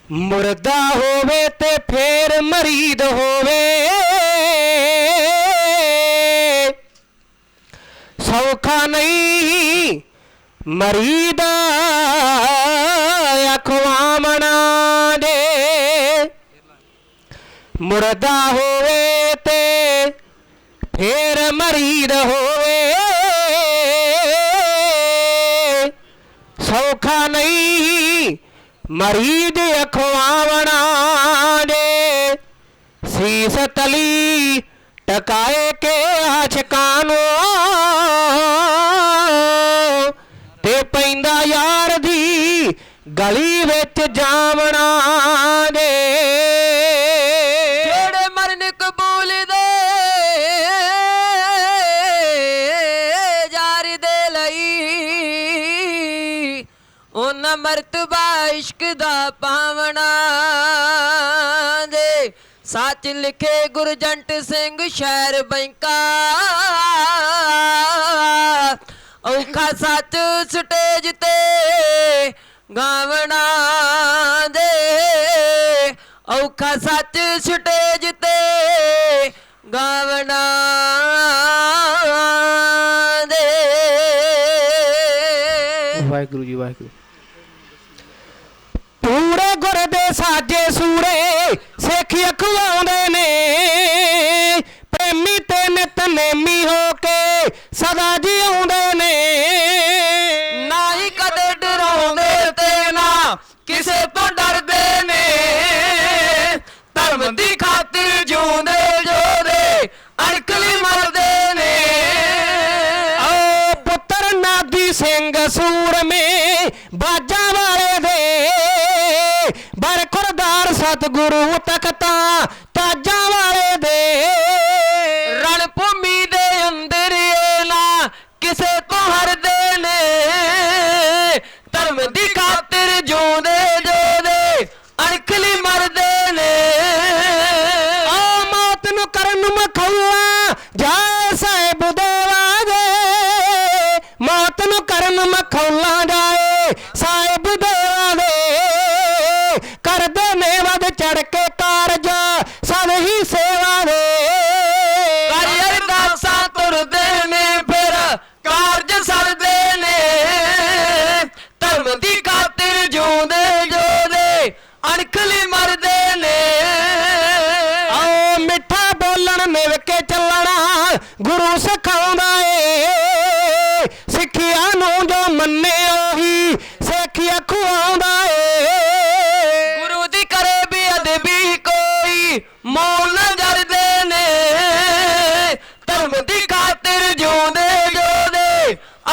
मुर्दा होवे ते फिर मरीद होवे, सौखा नहीं मरीद अखवामना दे। मुर्दा होवे ते फिर मरीद होवे, सौखा नहीं मरीद अखवावना दे। सीस तली टकाए के आशकानो ते पैंदा यार दी गली विच जावना दे। जेड़े मरन कबूल दे यार दे लई, उन्हां मरतबा इश्क दा पावना दे। सच लिखे गुरजंट सिंह शहर बैंका, औखा सच स्टेज ते गावना दे। औखा सच स्टेज ते गावना दे। वाहिगुरु जी वाहिगुरु। पूरे गुर दे साजे सूरे सिख अखवाउंदे ने, प्रेमी ते नित नेमी हो के सदा जिउंदे ने। ना ही कदे डराउंदे ते ना किसे तो डरदे ने, धर्म दी खातिर जिउंदे जोदे अणखली मरदे ने। ओ पुत्र नादी सिंह सूर में बाजा वाले दे, बरखुरदार सतगुरु तख्ता ताजा वाले दे। रण भूमि दे अंदर ना किसे तो हरदे ने, धर्म दी खातिर जिउंदे जोदे अणखली मरदे ने। आ मौत नु करन मखौला जाए साहिब देवा दे, मौत नु करन मखौला जाए साहिब देवा दे। करदे ने वध चढ़ के कारज सब ही सेवा दे। कर अरदासां तुरदे ने फिर कारज सरदे ने, धर्म दी खातिर जिउंदे जोदे अणखली मरदे ने। आओ मिठा बोलन मिल के चलना गुरु सिखाउंदा ए, सिखिया नू जो मन्ने ओही सिखिया खुआउंदा ए। गुरु दी करे बेअदबी कोई मोल न जरदे ने, धर्म दी खातिर जिउंदे जोदे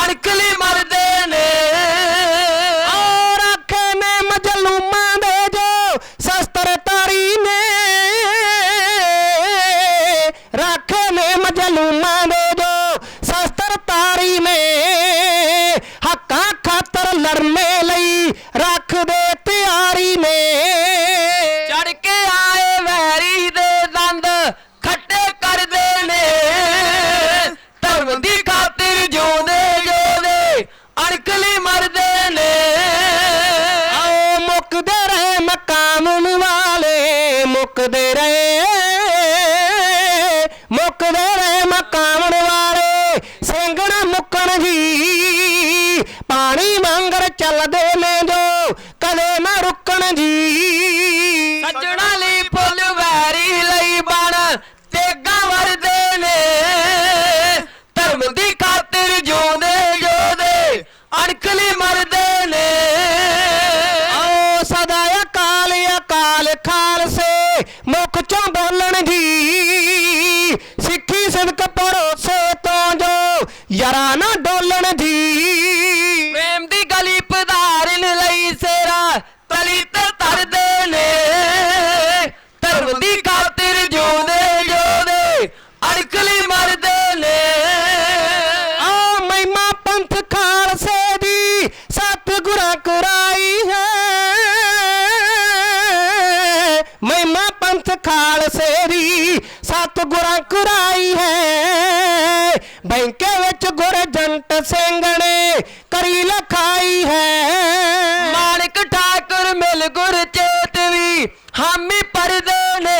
अणखली मरदे ने। और आखे ने मजलूमा दे जो शस्त्र तारी ने, राखे ने मजलूमा दे जो शस्त्र तारी ने। हक्का खातर लड़ने लई रख दे तैयारी ने। चढ़ के आए वैरी दे दंद खट्टे करदे ने, धर्म दी खातिर जिउंदे जोदे अणखली मरदे ने। आओ मुकदे रहे मकाम वाले, मुकदे रहे मकाम वाले, सिंगण मुकण जी। पानी वांगर चलदे ने जो कदे ना रुकण जी। सज्जणा लई फुੱਲ वैरी लई बण तेगा वरदे ने, धर्म दी खातिर जिउंदे जोदे अणखली मरदे ने। आओ सदा अकाल अकाल खालसे मुख चों बोलन जी। सिੱਖੀ सिदक भरोसे तो जो यारा ना डोलन जी। प्रेम दी गली पधारन लई सेरा तली ते तरदे ने, धर्म दी खातिर जिउंदे जोदे अणखली मरदे ने। आ महिमा पंथ खालसे दी सतगुरां कराई है, महिमा पंथ खालसे दी सतगुरां कराई है। बैंके विच गुरजंट सिंह ने करी लखाई है। माणक ठाकुर मिल गुर चेत ਹਾਮੀ ਭਰਦੇ ਨੇ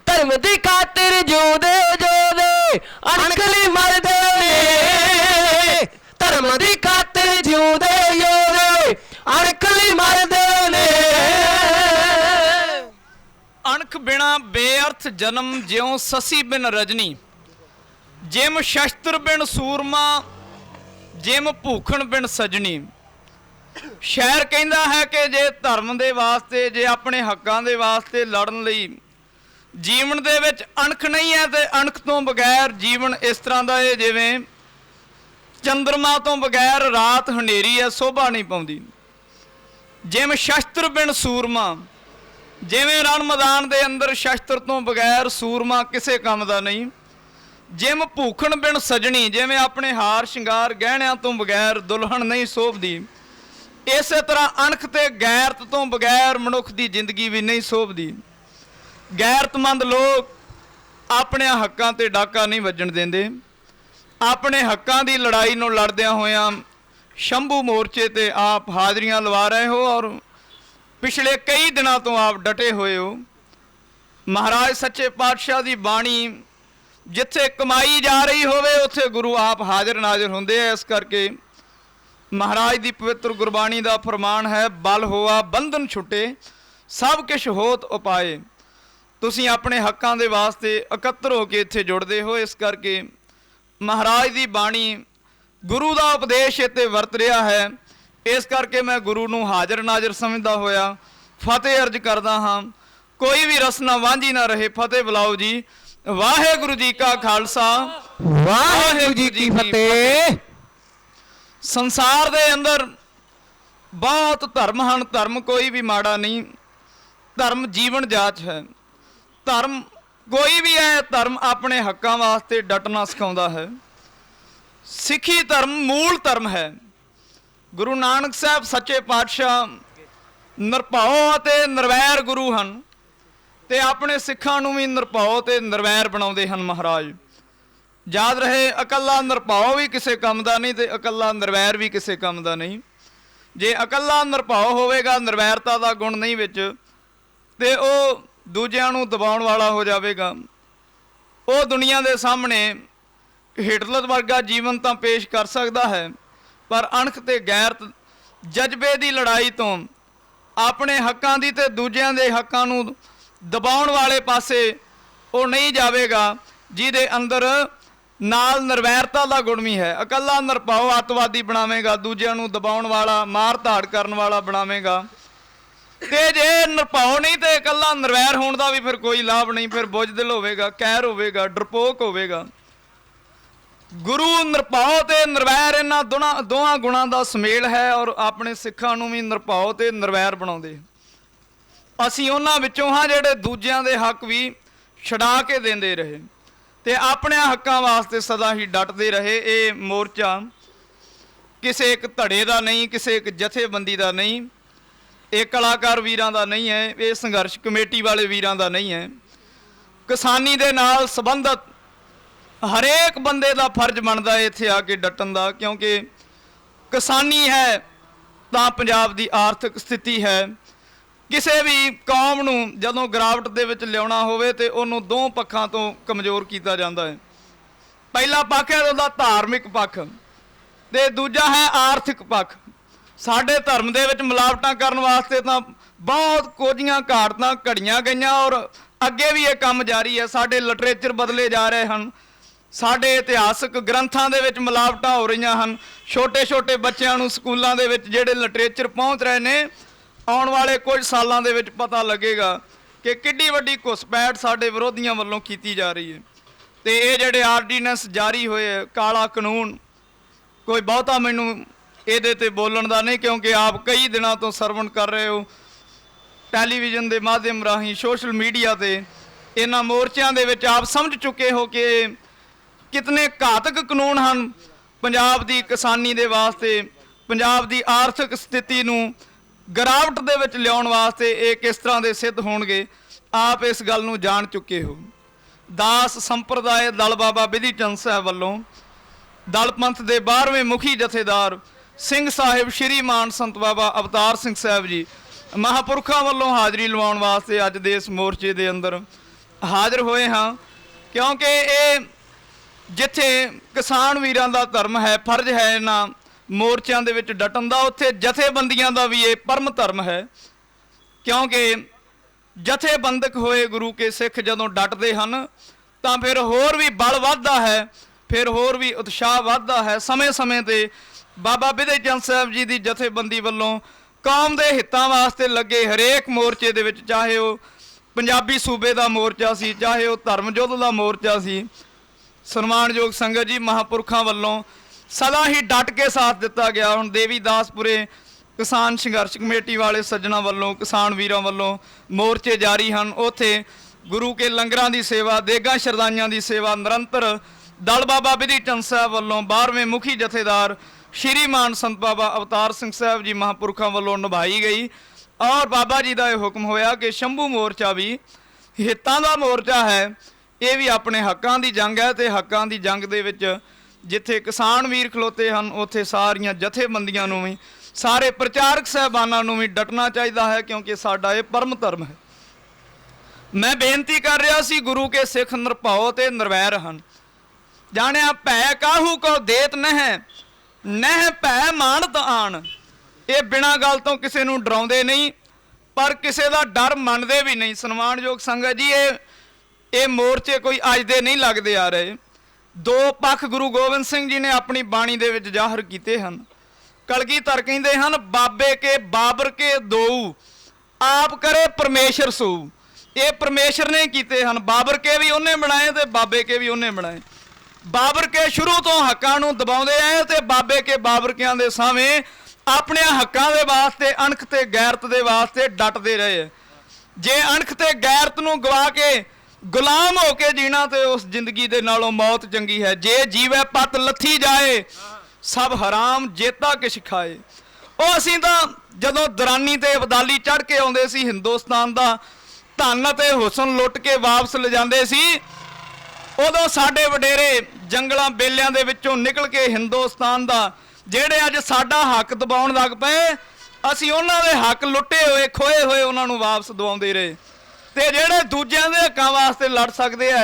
ਧਰਮ ਦੀ ਖਾਤਰ ਜਿਉਂਦੇ ਜਿਉਂਦੇ ਅਣਖ ਲਈ ਮਰਦੇ ਨੇ ਧਰਮ ਦੀ ਖਾਤਰ ਜਿਉਂਦੇ ਜਿਉਂਦੇ ਅਣਖ ਲਈ ਮਰਦੇ ਨੇ ਅਣਖ ਬਿਨਾ ਬੇਅਰਥ ਜਨਮ ਜਿਉਂ ਸਸੀ ਬਿਨ ਰਜਨੀ ਜਿਮ ਸ਼ਸਤਰ ਬਿਨ ਸੂਰਮਾ ਜਿਮ ਭੂਖਣ ਬਿਨ ਸਜਣੀ। ਸ਼ਾਇਰ ਕਹਿੰਦਾ ਹੈ ਕਿ ਜੇ ਧਰਮ ਦੇ ਵਾਸਤੇ ਜੇ ਆਪਣੇ ਹੱਕਾਂ ਦੇ ਵਾਸਤੇ ਲੜਨ ਲਈ ਜੀਵਨ ਦੇ ਵਿੱਚ ਅਣਖ ਨਹੀਂ ਹੈ ਤੇ ਅਣਖ ਤੋਂ ਬਗੈਰ ਜੀਵਨ ਇਸ ਤਰ੍ਹਾਂ ਦਾ ਹੈ ਜਿਵੇਂ ਚੰਦਰਮਾ ਤੋਂ ਬਗੈਰ ਰਾਤ ਹਨੇਰੀ ਹੈ, ਸੋਭਾ ਨਹੀਂ ਪਾਉਂਦੀ। ਜਿਵੇਂ ਸ਼ਸਤਰ ਬਿਨ ਸੂਰਮਾ ਜਿਵੇਂ ਰਣ ਮੈਦਾਨ ਦੇ ਅੰਦਰ ਸ਼ਸਤਰ ਤੋਂ ਬਗੈਰ ਸੂਰਮਾ ਕਿਸੇ ਕੰਮ ਦਾ ਨਹੀਂ। ਜਿਵੇਂ ਭੂਖਣ ਬਿਨ ਸਜਣੀ ਜਿਵੇਂ ਆਪਣੇ ਹਾਰ ਸ਼ਿੰਗਾਰ ਗਹਿਣਿਆਂ ਤੋਂ ਬਗੈਰ ਦੁਲਹਨ ਨਹੀਂ ਸੋਭਦੀ, ਇਸੇ ਤਰ੍ਹਾਂ ਅਣਖ ਤੇ ਗੈਰਤ ਤੋਂ ਬਗੈਰ ਮਨੁੱਖ ਦੀ ਜ਼ਿੰਦਗੀ ਵੀ ਨਹੀਂ ਸੋਭਦੀ। ਗੈਰਤਮੰਦ ਲੋਕ ਆਪਣੇ ਹੱਕਾਂ ਤੇ ਡਾਕਾ ਨਹੀਂ ਵੱਜਣ ਦਿੰਦੇ। ਆਪਣੇ ਹੱਕਾਂ ਦੀ ਲੜਾਈ ਨੂੰ ਲੜਦਿਆਂ ਹੋਇਆਂ ਸ਼ੰਭੂ ਮੋਰਚੇ ਤੇ ਆਪ ਹਾਜ਼ਰੀਆਂ ਲਵਾ ਰਹੇ ਹੋ ਔਰ ਪਿਛਲੇ ਕਈ ਦਿਨਾਂ ਤੋਂ ਆਪ ਡਟੇ ਹੋਏ ਹੋ। ਮਹਾਰਾਜ ਸੱਚੇ ਪਾਤਸ਼ਾਹ ਦੀ ਬਾਣੀ ਜਿੱਥੇ ਕਮਾਈ ਜਾ ਰਹੀ ਹੋਵੇ ਉੱਥੇ ਗੁਰੂ ਆਪ ਹਾਜ਼ਰ ਨਾਜ਼ਰ ਹੁੰਦੇ ਆ। ਇਸ ਕਰਕੇ ਮਹਾਰਾਜ ਦੀ ਪਵਿੱਤਰ ਗੁਰਬਾਣੀ ਦਾ ਫਰਮਾਨ ਹੈ, ਬਲ ਹੋਆ ਬੰਧਨ ਛੁੱਟੇ ਸਭ ਕੁਛ ਹੋਤ ਉਪਾਏ। ਤੁਸੀਂ ਆਪਣੇ ਹੱਕਾਂ ਦੇ ਵਾਸਤੇ ਇਕੱਤਰ ਹੋ ਕੇ ਇੱਥੇ ਜੁੜਦੇ ਹੋ। ਇਸ ਕਰਕੇ ਮਹਾਰਾਜ ਦੀ ਬਾਣੀ ਗੁਰੂ ਦਾ ਉਪਦੇਸ਼ ਇੱਥੇ ਵਰਤ ਰਿਹਾ ਹੈ। ਇਸ ਕਰਕੇ ਮੈਂ ਗੁਰੂ ਨੂੰ ਹਾਜ਼ਰ ਨਾਜ਼ਰ ਸਮਝਦਾ ਹੋਇਆ ਫਤਿਹ ਅਰਜ ਕਰਦਾ ਹਾਂ। ਕੋਈ ਵੀ ਰਸਨਾ ਵਾਂਝੀ ਨਾ ਰਹੇ। ਫਤਿਹ ਬੁਲਾਓ ਜੀ। ਵਾਹਿਗੁਰੂ ਜੀ ਕਾ ਖਾਲਸਾ ਵਾਹਿਗੁਰੂ ਜੀ ਕੀ ਫਤਿਹ। ਸੰਸਾਰ ਦੇ ਅੰਦਰ ਬਹੁਤ ਧਰਮ ਹਨ। ਧਰਮ ਕੋਈ ਵੀ ਮਾੜਾ ਨਹੀਂ। ਧਰਮ ਜੀਵਨ ਜਾਚ ਹੈ। ਧਰਮ ਕੋਈ ਵੀ ਹੈ, ਧਰਮ ਆਪਣੇ ਹੱਕਾਂ ਵਾਸਤੇ ਡਟਣਾ ਸਿਖਾਉਂਦਾ ਹੈ। ਸਿੱਖੀ ਧਰਮ ਮੂਲ ਧਰਮ ਹੈ। ਗੁਰੂ ਨਾਨਕ ਸਾਹਿਬ ਸੱਚੇ ਪਾਤਸ਼ਾਹ ਨਿਰਭਉ ਅਤੇ ਨਿਰਵੈਰ ਗੁਰੂ ਹਨ ਤੇ ਆਪਣੇ ਸਿੱਖਾਂ ਨੂੰ ਵੀ ਨਿਰਭਉ ਤੇ ਨਿਰਵੈਰ ਬਣਾਉਂਦੇ ਹਨ। ਮਹਾਰਾਜ ਯਾਦ ਰਹੇ, ਇਕੱਲਾ ਨਿਰਭਉ ਵੀ ਕਿਸੇ ਕੰਮ ਦਾ ਨਹੀਂ ਤੇ ਇਕੱਲਾ ਨਿਰਵੈਰ ਵੀ ਕਿਸੇ ਕੰਮ ਦਾ ਨਹੀਂ। ਜੇ ਇਕੱਲਾ ਨਿਰਭਉ ਹੋਵੇਗਾ, ਨਿਰਵੈਰਤਾ ਦਾ ਗੁਣ ਨਹੀਂ ਵਿੱਚ, ਤੇ ਉਹ ਦੂਜਿਆਂ ਨੂੰ ਦਬਾਉਣ ਵਾਲਾ ਹੋ ਜਾਵੇਗਾ। ਉਹ ਦੁਨੀਆ ਦੇ ਸਾਹਮਣੇ ਹਿਟਲਰ ਵਰਗਾ ਜੀਵਨ ਤਾਂ ਪੇਸ਼ ਕਰ ਸਕਦਾ ਹੈ, ਪਰ ਅਣਖ ਤੇ ਗੈਰਤ ਜਜ਼ਬੇ ਦੀ ਲੜਾਈ ਤੋਂ ਆਪਣੇ ਹੱਕਾਂ ਦੀ ਤੇ ਦੂਜਿਆਂ ਦੇ ਹੱਕਾਂ ਨੂੰ ਦਬਾਉਣ ਵਾਲੇ ਪਾਸੇ ਉਹ ਨਹੀਂ ਜਾਵੇਗਾ, ਜਿਹਦੇ ਅੰਦਰ ਨਾਲ ਨਿਰਵੈਰਤਾ ਦਾ ਗੁਣ ਵੀ ਹੈ। ਇਕੱਲਾ ਨਿਰਭਉ ਅੱਤਵਾਦੀ ਬਣਾਵੇਗਾ, ਦੂਜਿਆਂ ਨੂੰ ਦਬਾਉਣ ਵਾਲਾ ਮਾਰ ਧਾੜ ਕਰਨ ਵਾਲਾ ਬਣਾਵੇਗਾ। ਤੇ ਜੇ ਨਿਰਭਉ ਨਹੀਂ ਤੇ ਇਕੱਲਾ ਨਿਰਵੈਰ ਹੋਣ ਦਾ ਵੀ ਫਿਰ ਕੋਈ ਲਾਭ ਨਹੀਂ। ਫਿਰ ਬੁਝਦਿਲ ਹੋਵੇਗਾ, ਕਹਿਰ ਹੋਵੇਗਾ, ਡਰਪੋਕ ਹੋਵੇਗਾ। ਗੁਰੂ ਨਿਰਭਉ ਤੇ ਨਿਰਵੈਰ ਇਹਨਾਂ ਦੋਹਾਂ ਗੁਣਾਂ ਦਾ ਸੁਮੇਲ ਹੈ ਔਰ ਆਪਣੇ ਸਿੱਖਾਂ ਨੂੰ ਵੀ ਨਿਰਭਉ ਤੇ ਨਿਰਵੈਰ ਬਣਾਉਂਦੇ। ਅਸੀਂ ਉਹਨਾਂ ਵਿੱਚੋਂ ਹਾਂ ਜਿਹੜੇ ਦੂਜਿਆਂ ਦੇ ਹੱਕ ਵੀ ਛਡਾ ਕੇ ਦਿੰਦੇ ਰਹੇ ਤੇ ਆਪਣੇ ਹੱਕਾਂ ਵਾਸਤੇ ਸਦਾ ਹੀ ਡਟਦੇ ਰਹੇ। ਇਹ ਮੋਰਚਾ ਕਿਸੇ ਇੱਕ ਧੜੇ ਦਾ ਨਹੀਂ, ਕਿਸੇ ਇੱਕ ਜਥੇਬੰਦੀ ਦਾ ਨਹੀਂ, ਇਹ ਕਲਾਕਾਰ ਵੀਰਾਂ ਦਾ ਨਹੀਂ ਹੈ, ਇਹ ਸੰਘਰਸ਼ ਕਮੇਟੀ ਵਾਲੇ ਵੀਰਾਂ ਦਾ ਨਹੀਂ ਹੈ। ਕਿਸਾਨੀ ਦੇ ਨਾਲ ਸੰਬੰਧਿਤ ਹਰੇਕ ਬੰਦੇ ਦਾ ਫਰਜ਼ ਬਣਦਾ ਹੈ ਇੱਥੇ ਆ ਕੇ ਡਟਣ ਦਾ, ਕਿਉਂਕਿ ਕਿਸਾਨੀ ਹੈ ਤਾਂ ਪੰਜਾਬ ਦੀ ਆਰਥਿਕ ਸਥਿਤੀ ਹੈ। ਕਿਸੇ ਵੀ ਕੌਮ ਨੂੰ ਜਦੋਂ ਗਿਰਾਵਟ ਦੇ ਵਿੱਚ ਲਿਆਉਣਾ ਹੋਵੇ ਤੇ ਉਹਨੂੰ ਦੋ ਪੱਖਾਂ ਤੋਂ ਕਮਜ਼ੋਰ ਕੀਤਾ ਜਾਂਦਾ ਹੈ। ਪਹਿਲਾ ਪੱਖ ਹੈ ਉਹਦਾ ਧਾਰਮਿਕ ਪੱਖ ਤੇ ਦੂਜਾ ਹੈ ਆਰਥਿਕ ਪੱਖ। ਸਾਡੇ ਧਰਮ ਦੇ ਵਿੱਚ ਮਿਲਾਵਟਾਂ ਕਰਨ ਵਾਸਤੇ ਤਾਂ ਬਹੁਤ ਕੋਝੀਆਂ ਘਾੜਤਾਂ ਘੜੀਆਂ ਗਈਆਂ ਔਰ ਅੱਗੇ ਵੀ ਇਹ ਕੰਮ ਜਾਰੀ ਹੈ। ਸਾਡੇ ਲਿਟਰੇਚਰ ਬਦਲੇ ਜਾ ਰਹੇ ਹਨ, ਸਾਡੇ ਇਤਿਹਾਸਕ ਗ੍ਰੰਥਾਂ ਦੇ ਵਿੱਚ ਮਿਲਾਵਟਾਂ ਹੋ ਰਹੀਆਂ ਹਨ। ਛੋਟੇ ਛੋਟੇ ਬੱਚਿਆਂ ਨੂੰ ਸਕੂਲਾਂ ਦੇ ਵਿੱਚ ਜਿਹੜੇ ਲਿਟਰੇਚਰ ਪਹੁੰਚ ਰਹੇ ਨੇ, ਆਉਣ ਵਾਲੇ ਕੁਝ ਸਾਲਾਂ ਦੇ ਵਿੱਚ ਪਤਾ ਲੱਗੇਗਾ ਕਿ ਕਿੱਡੀ ਵੱਡੀ ਘੁਸਪੈਠ ਸਾਡੇ ਵਿਰੋਧੀਆਂ ਵੱਲੋਂ ਕੀਤੀ ਜਾ ਰਹੀ ਹੈ। ਤੇ ਇਹ ਜਿਹੜੇ ਆਰਡੀਨੈਂਸ ਜਾਰੀ ਹੋਏ, ਕਾਲਾ ਕਾਨੂੰਨ, ਕੋਈ ਬਹੁਤਾ ਮੈਨੂੰ ਇਹਦੇ ਤੇ ਬੋਲਣ ਦਾ ਨਹੀਂ, ਕਿਉਂਕਿ ਆਪ ਕਈ ਦਿਨਾਂ ਤੋਂ ਸਰਵਣ ਕਰ ਰਹੇ ਹੋ ਟੈਲੀਵਿਜ਼ਨ ਦੇ ਮਾਧਿਅਮ ਰਾਹੀਂ, ਸੋਸ਼ਲ ਮੀਡੀਆ ਤੇ ਇਹਨਾਂ ਮੋਰਚਿਆਂ ਦੇ ਵਿੱਚ ਆਪ ਸਮਝ ਚੁੱਕੇ ਹੋ ਕਿ ਕਿਤਨੇ ਘਾਤਕ ਕਾਨੂੰਨ ਹਨ ਪੰਜਾਬ ਦੀ ਕਿਸਾਨੀ ਦੇ ਵਾਸਤੇ, ਪੰਜਾਬ ਦੀ ਆਰਥਿਕ ਸਥਿਤੀ ਨੂੰ ਗਿਰਾਵਟ ਦੇ ਵਿੱਚ ਲਿਆਉਣ ਵਾਸਤੇ ਇਹ ਕਿਸ ਤਰ੍ਹਾਂ ਦੇ ਸਿੱਧ ਹੋਣਗੇ। ਆਪ ਇਸ ਗੱਲ ਨੂੰ ਜਾਣ ਚੁੱਕੇ ਹੋ। ਦਾਸ ਸੰਪਰਦਾਇ ਦਲ ਬਾਬਾ ਬਿਧੀ ਚੰਦ ਸਾਹਿਬ ਵੱਲੋਂ ਦਲ ਪੰਥ ਦੇ 12ਵੇਂ ਮੁਖੀ ਜਥੇਦਾਰ ਸਿੰਘ ਸਾਹਿਬ ਸ਼੍ਰੀ ਮਾਨ ਸੰਤ ਬਾਬਾ ਅਵਤਾਰ ਸਿੰਘ ਸਾਹਿਬ ਜੀ ਮਹਾਂਪੁਰਖਾਂ ਵੱਲੋਂ ਹਾਜ਼ਰੀ ਲਵਾਉਣ ਵਾਸਤੇ ਅੱਜ ਦੇ ਇਸ ਮੋਰਚੇ ਦੇ ਅੰਦਰ ਹਾਜ਼ਰ ਹੋਏ ਹਾਂ, ਕਿਉਂਕਿ ਇਹ ਜਿੱਥੇ ਕਿਸਾਨ ਵੀਰਾਂ ਦਾ ਧਰਮ ਹੈ, ਫਰਜ਼ ਹੈ ਇਹਨਾਂ ਮੋਰਚਿਆਂ ਦੇ ਵਿੱਚ ਡਟਣ ਦਾ, ਉੱਥੇ ਜਥੇਬੰਦੀਆਂ ਦਾ ਵੀ ਇਹ ਪਰਮ ਧਰਮ ਹੈ। ਕਿਉਂਕਿ ਜਥੇਬੰਦਕ ਹੋਏ ਗੁਰੂ ਕੇ ਸਿੱਖ ਜਦੋਂ ਡਟਦੇ ਹਨ ਤਾਂ ਫਿਰ ਹੋਰ ਵੀ ਬਲ ਵੱਧਦਾ ਹੈ, ਫਿਰ ਹੋਰ ਵੀ ਉਤਸ਼ਾਹ ਵੱਧਦਾ ਹੈ। ਸਮੇਂ-ਸਮੇਂ ਤੇ ਬਾਬਾ ਬਿਧੇ ਚੰਦ ਸਾਹਿਬ ਜੀ ਦੀ ਜਥੇਬੰਦੀ ਵੱਲੋਂ ਕੌਮ ਦੇ ਹਿੱਤਾਂ ਵਾਸਤੇ ਲੱਗੇ ਹਰੇਕ ਮੋਰਚੇ ਦੇ ਵਿੱਚ, ਚਾਹੇ ਉਹ ਪੰਜਾਬੀ ਸੂਬੇ ਦਾ ਮੋਰਚਾ ਸੀ, ਚਾਹੇ ਉਹ ਧਰਮ ਯੁੱਧ ਦਾ ਮੋਰਚਾ ਸੀ, ਸਨਮਾਨਯੋਗ ਸੰਗਤ ਜੀ ਮਹਾਂਪੁਰਖਾਂ ਵੱਲੋਂ ਸਦਾ ਹੀ ਡਟ ਕੇ ਸਾਥ ਦਿੱਤਾ ਗਿਆ। ਹੁਣ ਦੇਵੀਦਾਸਪੁਰੇ ਕਿਸਾਨ ਸੰਘਰਸ਼ ਕਮੇਟੀ ਵਾਲੇ ਸੱਜਣਾ ਵੱਲੋਂ, ਕਿਸਾਨ ਵੀਰਾਂ ਵੱਲੋਂ ਮੋਰਚੇ ਜਾਰੀ ਹਨ। ਉੱਥੇ ਗੁਰੂ ਕੇ ਲੰਗਰਾਂ ਦੀ ਸੇਵਾ, ਦੇਗਾਂ ਸ਼ਰਦਾਈਆਂ ਦੀ ਸੇਵਾ ਨਿਰੰਤਰ ਦਲ ਬਾਬਾ ਬਿਧੀ ਚੰਦ ਸਾਹਿਬ ਵੱਲੋਂ 12ਵੇਂ ਮੁਖੀ ਜਥੇਦਾਰ ਸ਼੍ਰੀਮਾਨ ਸੰਤ ਬਾਬਾ ਅਵਤਾਰ ਸਿੰਘ ਸਾਹਿਬ ਜੀ ਮਹਾਂਪੁਰਖਾਂ ਵੱਲੋਂ ਨਿਭਾਈ ਗਈ। ਔਰ ਬਾਬਾ ਜੀ ਦਾ ਇਹ ਹੁਕਮ ਹੋਇਆ ਕਿ ਸ਼ੰਭੂ ਮੋਰਚਾ ਵੀ ਹਿੱਤਾਂ ਦਾ ਮੋਰਚਾ ਹੈ, ਇਹ ਵੀ ਆਪਣੇ ਹੱਕਾਂ ਦੀ ਜੰਗ ਹੈ। ਤੇ ਹੱਕਾਂ ਦੀ ਜੰਗ ਦੇ ਵਿੱਚ ਜਿੱਥੇ ਕਿਸਾਨ ਵੀਰ ਖਲੋਤੇ ਹਨ, ਉੱਥੇ ਸਾਰੀਆਂ ਜਥੇਬੰਦੀਆਂ ਨੂੰ ਵੀ, ਸਾਰੇ ਪ੍ਰਚਾਰਕ ਸਾਹਿਬਾਨਾਂ ਨੂੰ ਵੀ ਡਟਣਾ ਚਾਹੀਦਾ ਹੈ, ਕਿਉਂਕਿ ਸਾਡਾ ਇਹ ਪਰਮ ਧਰਮ ਹੈ। ਮੈਂ ਬੇਨਤੀ ਕਰ ਰਿਹਾ ਸੀ, ਗੁਰੂ ਕੇ ਸਿੱਖ ਨਿਰਭਉ ਤੇ ਨਿਰਵੈਰ ਹਨ, ਜਾਣਿਆ ਭੈ ਕਾਹੂ ਕੋ ਦੇਤ ਨਹਿ ਭੈ ਮਾਨਤ ਆਣ। ਇਹ ਬਿਨਾਂ ਗੱਲ ਤੋਂ ਕਿਸੇ ਨੂੰ ਡਰਾਉਂਦੇ ਨਹੀਂ, ਪਰ ਕਿਸੇ ਦਾ ਡਰ ਮੰਨਦੇ ਵੀ ਨਹੀਂ। ਸਨਮਾਨਯੋਗ ਸੰਗਤ ਜੀ, ਇਹ ਮੋਰਚੇ ਕੋਈ ਅੱਜ ਦੇ ਨਹੀਂ ਲੱਗਦੇ ਆ ਰਹੇ। ਦੋ ਪੱਖ ਗੁਰੂ ਗੋਬਿੰਦ ਸਿੰਘ ਜੀ ਨੇ ਆਪਣੀ ਬਾਣੀ ਦੇ ਵਿੱਚ ਜ਼ਾਹਰ ਕੀਤੇ ਹਨ। ਕਲਗੀਧਰ ਕਹਿੰਦੇ ਹਨ, ਬਾਬੇ ਕੇ ਬਾਬਰ ਕੇ ਦੋਊ ਆਪ ਕਰੇ ਪਰਮੇਸ਼ਰ ਸੂ। ਇਹ ਪਰਮੇਸ਼ਰ ਨੇ ਕੀਤੇ ਹਨ, ਬਾਬਰ ਕੇ ਵੀ ਉਹਨੇ ਬਣਾਏ ਤੇ ਬਾਬੇ ਕੇ ਵੀ ਉਹਨੇ ਬਣਾਏ। ਬਾਬਰ ਕੇ ਸ਼ੁਰੂ ਤੋਂ ਹੱਕਾਂ ਨੂੰ ਦਬਾਉਂਦੇ ਆਏ ਤੇ ਬਾਬੇ ਕੇ ਬਾਬਰਕਿਆਂ ਦੇ ਸਾਹਮਣੇ ਆਪਣੇ ਹੱਕਾਂ ਦੇ ਵਾਸਤੇ, ਅਣਖ ਤੇ ਗੈਰਤ ਦੇ ਵਾਸਤੇ ਡਟਦੇ ਰਹੇ। ਜੇ ਅਣਖ ਤੇ ਗੈਰਤ ਨੂੰ ਗਵਾ ਕੇ ਗੁਲਾਮ ਹੋ ਕੇ ਜੀਣਾ ਤੇ ਉਸ ਜ਼ਿੰਦਗੀ ਦੇ ਨਾਲੋਂ ਮੌਤ ਚੰਗੀ ਹੈ। ਜੇ ਜੀਵੇ ਪਤ ਲੱਥੀ ਜਾਏ ਸਭ ਹਰਾਮ ਜੇਤਾ ਕਿਛ ਖਾਏ। ਉਹ ਅਸੀਂ ਤਾਂ ਜਦੋਂ ਦਰਾਨੀ ਤੇ ਅਬਦਾਲੀ ਚੜ੍ਹ ਕੇ ਆਉਂਦੇ ਸੀ, ਹਿੰਦੁਸਤਾਨ ਦਾ ਧਨ ਅਤੇ ਹੁਸਨ ਲੁੱਟ ਕੇ ਵਾਪਸ ਲਿਜਾਂਦੇ ਸੀ, ਉਦੋਂ ਸਾਡੇ ਵਡੇਰੇ ਜੰਗਲਾਂ ਬੇਲਿਆਂ ਦੇ ਵਿੱਚੋਂ ਨਿਕਲ ਕੇ ਹਿੰਦੁਸਤਾਨ ਦਾ ਜਿਹੜੇ ਅੱਜ ਸਾਡਾ ਹੱਕ ਦਬਾਉਣ ਲੱਗ ਪਏ, ਅਸੀਂ ਉਹਨਾਂ ਦੇ ਹੱਕ ਲੁੱਟੇ ਹੋਏ, ਖੋਏ ਹੋਏ ਉਹਨਾਂ ਨੂੰ ਵਾਪਸ ਦਵਾਉਂਦੇ ਰਹੇ। ਤੇ ਜਿਹੜੇ ਦੂਜਿਆਂ ਦੇ ਹੱਕਾਂ ਵਾਸਤੇ ਲੜ ਸਕਦੇ ਆ,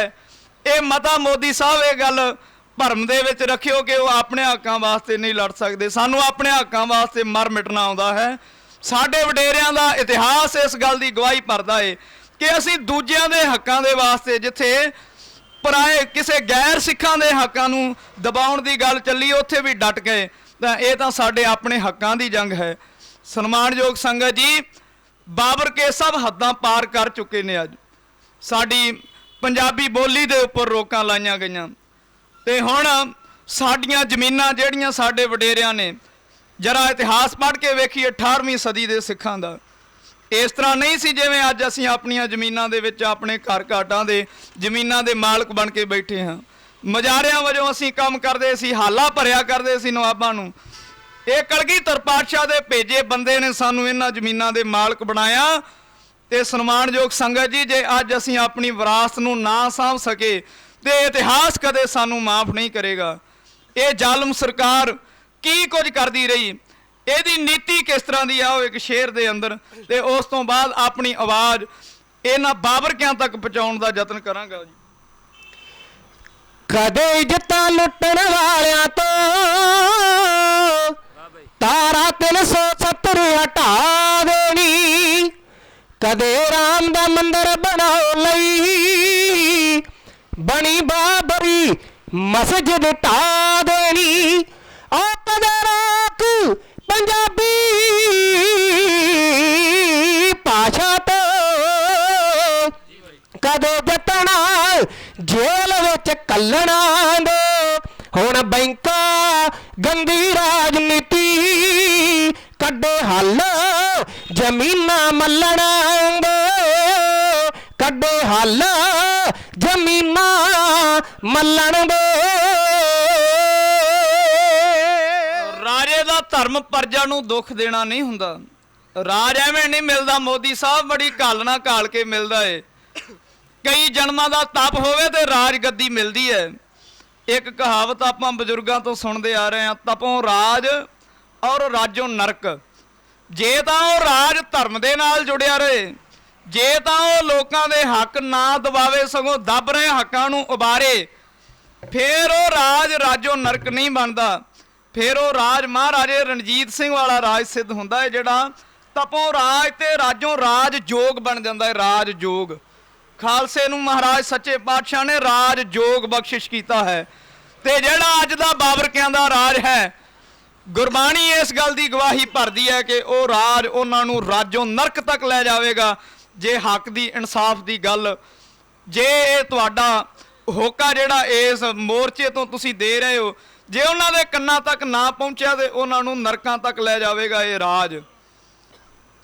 ਇਹ ਮਤਾ ਮੋਦੀ ਸਾਹਿਬ ਇਹ ਗੱਲ ਭਰਮ ਦੇ ਵਿੱਚ ਰੱਖਿਓ ਕਿ ਉਹ ਆਪਣੇ ਹੱਕਾਂ ਵਾਸਤੇ ਨਹੀਂ ਲੜ ਸਕਦੇ। ਸਾਨੂੰ ਆਪਣੇ ਹੱਕਾਂ ਵਾਸਤੇ ਮਰ ਮਿਟਣਾ ਆਉਂਦਾ ਹੈ। ਸਾਡੇ ਵਡੇਰਿਆਂ ਦਾ ਇਤਿਹਾਸ ਇਸ ਗੱਲ ਦੀ ਗਵਾਹੀ ਭਰਦਾ ਏ ਕਿ ਅਸੀਂ ਦੂਜਿਆਂ ਦੇ ਹੱਕਾਂ ਦੇ ਵਾਸਤੇ, ਜਿੱਥੇ ਪਰਾਏ ਕਿਸੇ ਗੈਰ ਸਿੱਖਾਂ ਦੇ ਹੱਕਾਂ ਨੂੰ ਦਬਾਉਣ ਦੀ ਗੱਲ ਚੱਲੀ, ਉੱਥੇ ਵੀ ਡਟ ਗਏ। ਤਾਂ ਇਹ ਤਾਂ ਸਾਡੇ ਆਪਣੇ ਹੱਕਾਂ ਦੀ ਜੰਗ ਹੈ। ਸਨਮਾਨਯੋਗ ਸੰਗਤ ਜੀ, ਬਾਬਰ ਕੇ ਸਭ ਹੱਦਾਂ ਪਾਰ ਕਰ ਚੁੱਕੇ ਨੇ। ਅੱਜ ਸਾਡੀ ਪੰਜਾਬੀ ਬੋਲੀ ਦੇ ਉੱਪਰ ਰੋਕਾਂ ਲਾਈਆਂ ਗਈਆਂ ਤੇ ਹੁਣ ਸਾਡੀਆਂ ਜ਼ਮੀਨਾਂ ਜਿਹੜੀਆਂ ਸਾਡੇ ਵਡੇਰਿਆਂ ਨੇ, ਜਰਾ ਇਤਿਹਾਸ ਪੜ੍ਹ ਕੇ ਵੇਖੀਏ 18ਵੀਂ ਸਦੀ ਦੇ ਸਿੱਖਾਂ ਦਾ। ਇਸ ਤਰ੍ਹਾਂ ਨਹੀਂ ਸੀ ਜਿਵੇਂ ਅੱਜ ਅਸੀਂ ਆਪਣੀਆਂ ਜ਼ਮੀਨਾਂ ਦੇ ਵਿੱਚ ਆਪਣੇ ਘਰ ਘਾਟਾਂ ਦੇ ਜ਼ਮੀਨਾਂ ਦੇ ਮਾਲਕ ਬਣ ਕੇ ਬੈਠੇ ਹਾਂ। ਮਜਾਰਿਆਂ ਵਜੋਂ ਅਸੀਂ ਕੰਮ ਕਰਦੇ ਸੀ, ਹਾਲਾ ਭਰਿਆ ਕਰਦੇ ਸੀ ਨਵਾਬਾਂ ਨੂੰ। ਇਹ ਕਲਗੀਧਰ ਪਾਤਸ਼ਾਹ ਦੇ ਭੇਜੇ ਬੰਦੇ ਨੇ ਸਾਨੂੰ ਇਹਨਾਂ ਜ਼ਮੀਨਾਂ ਦੇ ਮਾਲਕ ਬਣਾਇਆ। ਤੇ ਸਨਮਾਨਯੋਗ ਸੰਗਤ ਜੀ, ਜੇ ਅੱਜ ਅਸੀਂ ਆਪਣੀ ਵਿਰਾਸਤ ਨੂੰ ਨਾ ਸਾਂਭ ਸਕੇ ਤੇ ਇਤਿਹਾਸ ਕਦੇ ਸਾਨੂੰ ਮਾਫ ਨਹੀਂ ਕਰੇਗਾ। ਇਹ ਜ਼ਾਲਮ ਸਰਕਾਰ ਕੀ ਕੁਝ ਕਰਦੀ ਰਹੀ, ਇਹਦੀ ਨੀਤੀ ਕਿਸ ਤਰ੍ਹਾਂ ਦੀ ਆ, ਉਹ ਇੱਕ ਸ਼ੇਰ ਦੇ ਅੰਦਰ। ਤੇ ਉਸ ਤੋਂ ਬਾਅਦ ਆਪਣੀ ਆਵਾਜ਼ ਇਹਨਾਂ ਬਾਬਰਕਿਆਂ ਤੱਕ ਪਹੁੰਚਾਉਣ ਦਾ ਯਤਨ ਕਰਾਂਗਾ ਜੀ। ਕਦੇ ਇੱਜ਼ਤਾਂ ਲੁੱਟਣ ਵਾਲਿਆਂ ਤੋਂ ਤਾਰਾ 370 ਹਟਾ ਦੇਣੀ, ਕਦੇ ਰਾਮ ਦਾ ਮੰਦਰ ਬਣਾਉਣ ਲਈ ਬਣੀ ਬਾਬਰੀ ਮਸਜਿਦ ਢਾ ਦੇਣੀ। ਉਹ ਕਦੇ ਰਾਖ ਪੰਜਾਬੀ ਭਾਸ਼ਾ ਤੋਂ, ਕਦੇ ਜਤਨਾ ਜੇਲ੍ਹ ਵਿੱਚ ਕੱਲਣਾ ਦੇ। ਹੁਣ ਬੈਂਕਾਂ ਗੰਦੀ ਰਾਜਨੀਤੀ ਕੱਢੇ ਹੱਲ ਜ਼ਮੀਨਾਂ ਮੱਲਣਾ ਦੇ, ਕੱਢੇ ਹੱਲ ਜ਼ਮੀਨਾਂ ਮੱਲਣ ਦੇ। ਰਾਜੇ ਦਾ ਧਰਮ ਪ੍ਰਜਾ ਨੂੰ ਦੁੱਖ ਦੇਣਾ ਨਹੀਂ ਹੁੰਦਾ। ਰਾਜ ਐਵੇਂ ਨਹੀਂ ਮਿਲਦਾ। ਮੋਦੀ ਸਾਹਿਬ ਬੜੀ ਘਾਲਣਾ ਘਾਲ ਕੇ ਮਿਲਦਾ ਏ। ਕਈ ਜਨਮਾਂ ਦਾ ਤਪ ਹੋਵੇ ਤੇ ਰਾਜ ਗੱਦੀ ਮਿਲਦੀ ਹੈ। ਇੱਕ ਕਹਾਵਤ ਆਪਾਂ ਬਜ਼ੁਰਗਾਂ ਤੋਂ ਸੁਣਦੇ ਆ ਰਹੇ ਹਾਂ, ਤਪੋਂ ਰਾਜ ਔਰ ਰਾਜੋਂ ਨਰਕ। ਜੇ ਤਾਂ ਉਹ ਰਾਜ ਧਰਮ ਦੇ ਨਾਲ ਜੁੜਿਆ ਰਹੇ, ਜੇ ਤਾਂ ਉਹ ਲੋਕਾਂ ਦੇ ਹੱਕ ਨਾ ਦਬਾਵੇ ਸਗੋਂ ਦੱਬ ਰਹੇ ਹੱਕਾਂ ਨੂੰ ਉਬਾਰੇ, ਫਿਰ ਉਹ ਰਾਜ ਰਾਜੋ ਨਰਕ ਨਹੀਂ ਬਣਦਾ। ਫਿਰ ਉਹ ਰਾਜ ਮਹਾਰਾਜੇ ਰਣਜੀਤ ਸਿੰਘ ਵਾਲਾ ਰਾਜ ਸਿੱਧ ਹੁੰਦਾ ਹੈ, ਜਿਹੜਾ ਤਪੋਂ ਰਾਜ ਤੇ ਰਾਜੋਂ ਰਾਜ ਜੋਗ ਬਣ ਜਾਂਦਾ ਹੈ। ਰਾਜ ਜੋਗ ਖਾਲਸੇ ਨੂੰ ਮਹਾਰਾਜ ਸੱਚੇ ਪਾਤਸ਼ਾਹ ਨੇ ਰਾਜ ਜੋਗ ਬਖਸ਼ਿਸ਼ ਕੀਤਾ ਹੈ। ਤੇ ਜਿਹੜਾ ਅੱਜ ਦਾ ਬਾਬਰਕਿਆਂ ਦਾ ਰਾਜ ਹੈ, ਗੁਰਬਾਣੀ ਇਸ ਗੱਲ ਦੀ ਗਵਾਹੀ ਭਰਦੀ ਹੈ ਕਿ ਉਹ ਰਾਜ ਉਹਨਾਂ ਨੂੰ ਰਾਜੋਂ ਨਰਕ ਤੱਕ ਲੈ ਜਾਵੇਗਾ। ਜੇ ਹੱਕ ਦੀ ਇਨਸਾਫ ਦੀ ਗੱਲ, ਜੇ ਇਹ ਤੁਹਾਡਾ ਹੋਕਾ ਜਿਹੜਾ ਇਸ ਮੋਰਚੇ ਤੋਂ ਤੁਸੀਂ ਦੇ ਰਹੇ ਹੋ, ਜੇ ਉਹਨਾਂ ਦੇ ਕੰਨਾਂ ਤੱਕ ਨਾ ਪਹੁੰਚਿਆ ਤੇ ਉਹਨਾਂ ਨੂੰ ਨਰਕਾਂ ਤੱਕ ਲੈ ਜਾਵੇਗਾ ਇਹ ਰਾਜ।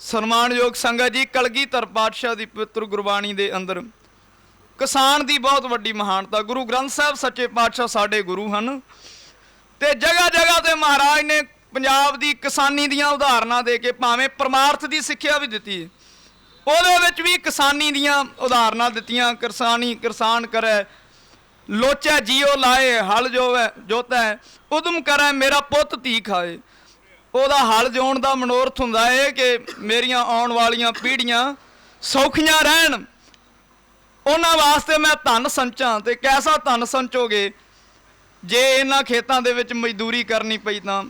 ਸਨਮਾਨਯੋਗ ਸੰਗਤ ਜੀ, ਕਲਗੀਧਰ ਪਾਤਸ਼ਾਹ ਦੀ ਪਵਿੱਤਰ ਗੁਰਬਾਣੀ ਦੇ ਅੰਦਰ ਕਿਸਾਨ ਦੀ ਬਹੁਤ ਵੱਡੀ ਮਹਾਨਤਾ, ਗੁਰੂ ਗ੍ਰੰਥ ਸਾਹਿਬ ਸੱਚੇ ਪਾਤਸ਼ਾਹ ਸਾਡੇ ਗੁਰੂ ਹਨ ਤੇ ਜਗ੍ਹਾ ਜਗ੍ਹਾ ਤੇ ਮਹਾਰਾਜ ਨੇ ਪੰਜਾਬ ਦੀ ਕਿਸਾਨੀ ਦੀਆਂ ਉਦਾਹਰਨਾਂ ਦੇ ਕੇ, ਭਾਵੇਂ ਪਰਮਾਰਥ ਦੀ ਸਿੱਖਿਆ ਵੀ ਦਿੱਤੀ ਹੈ, ਉਹਦੇ ਵਿੱਚ ਵੀ ਕਿਸਾਨੀ ਦੀਆਂ ਉਦਾਹਰਨਾਂ ਦਿੱਤੀਆਂ। ਕਿਸਾਨ ਕਰੇ ਲੋਚੈ ਜੀਓ ਲਾਏ, ਹਲ ਜੋਤੈ ਉਦਮ ਕਰੇ, ਮੇਰਾ ਪੁੱਤ ਧੀ ਖਾਏ। ਉਹਦਾ ਹਲ ਜੋਣ ਦਾ ਮਨੋਰਥ ਹੁੰਦਾ ਹੈ ਕਿ ਮੇਰੀਆਂ ਆਉਣ ਵਾਲੀਆਂ ਪੀੜ੍ਹੀਆਂ ਸੌਖੀਆਂ ਰਹਿਣ, ਉਹਨਾਂ ਵਾਸਤੇ ਮੈਂ ਧਨ ਸੰਚਾਂ। ਤੇ ਕੈਸਾ ਧਨ ਸੰਚੋਗੇ ਜੇ ਇਹਨਾਂ ਖੇਤਾਂ ਦੇ ਵਿੱਚ ਮਜ਼ਦੂਰੀ ਕਰਨੀ ਪਈ ਤਾਂ?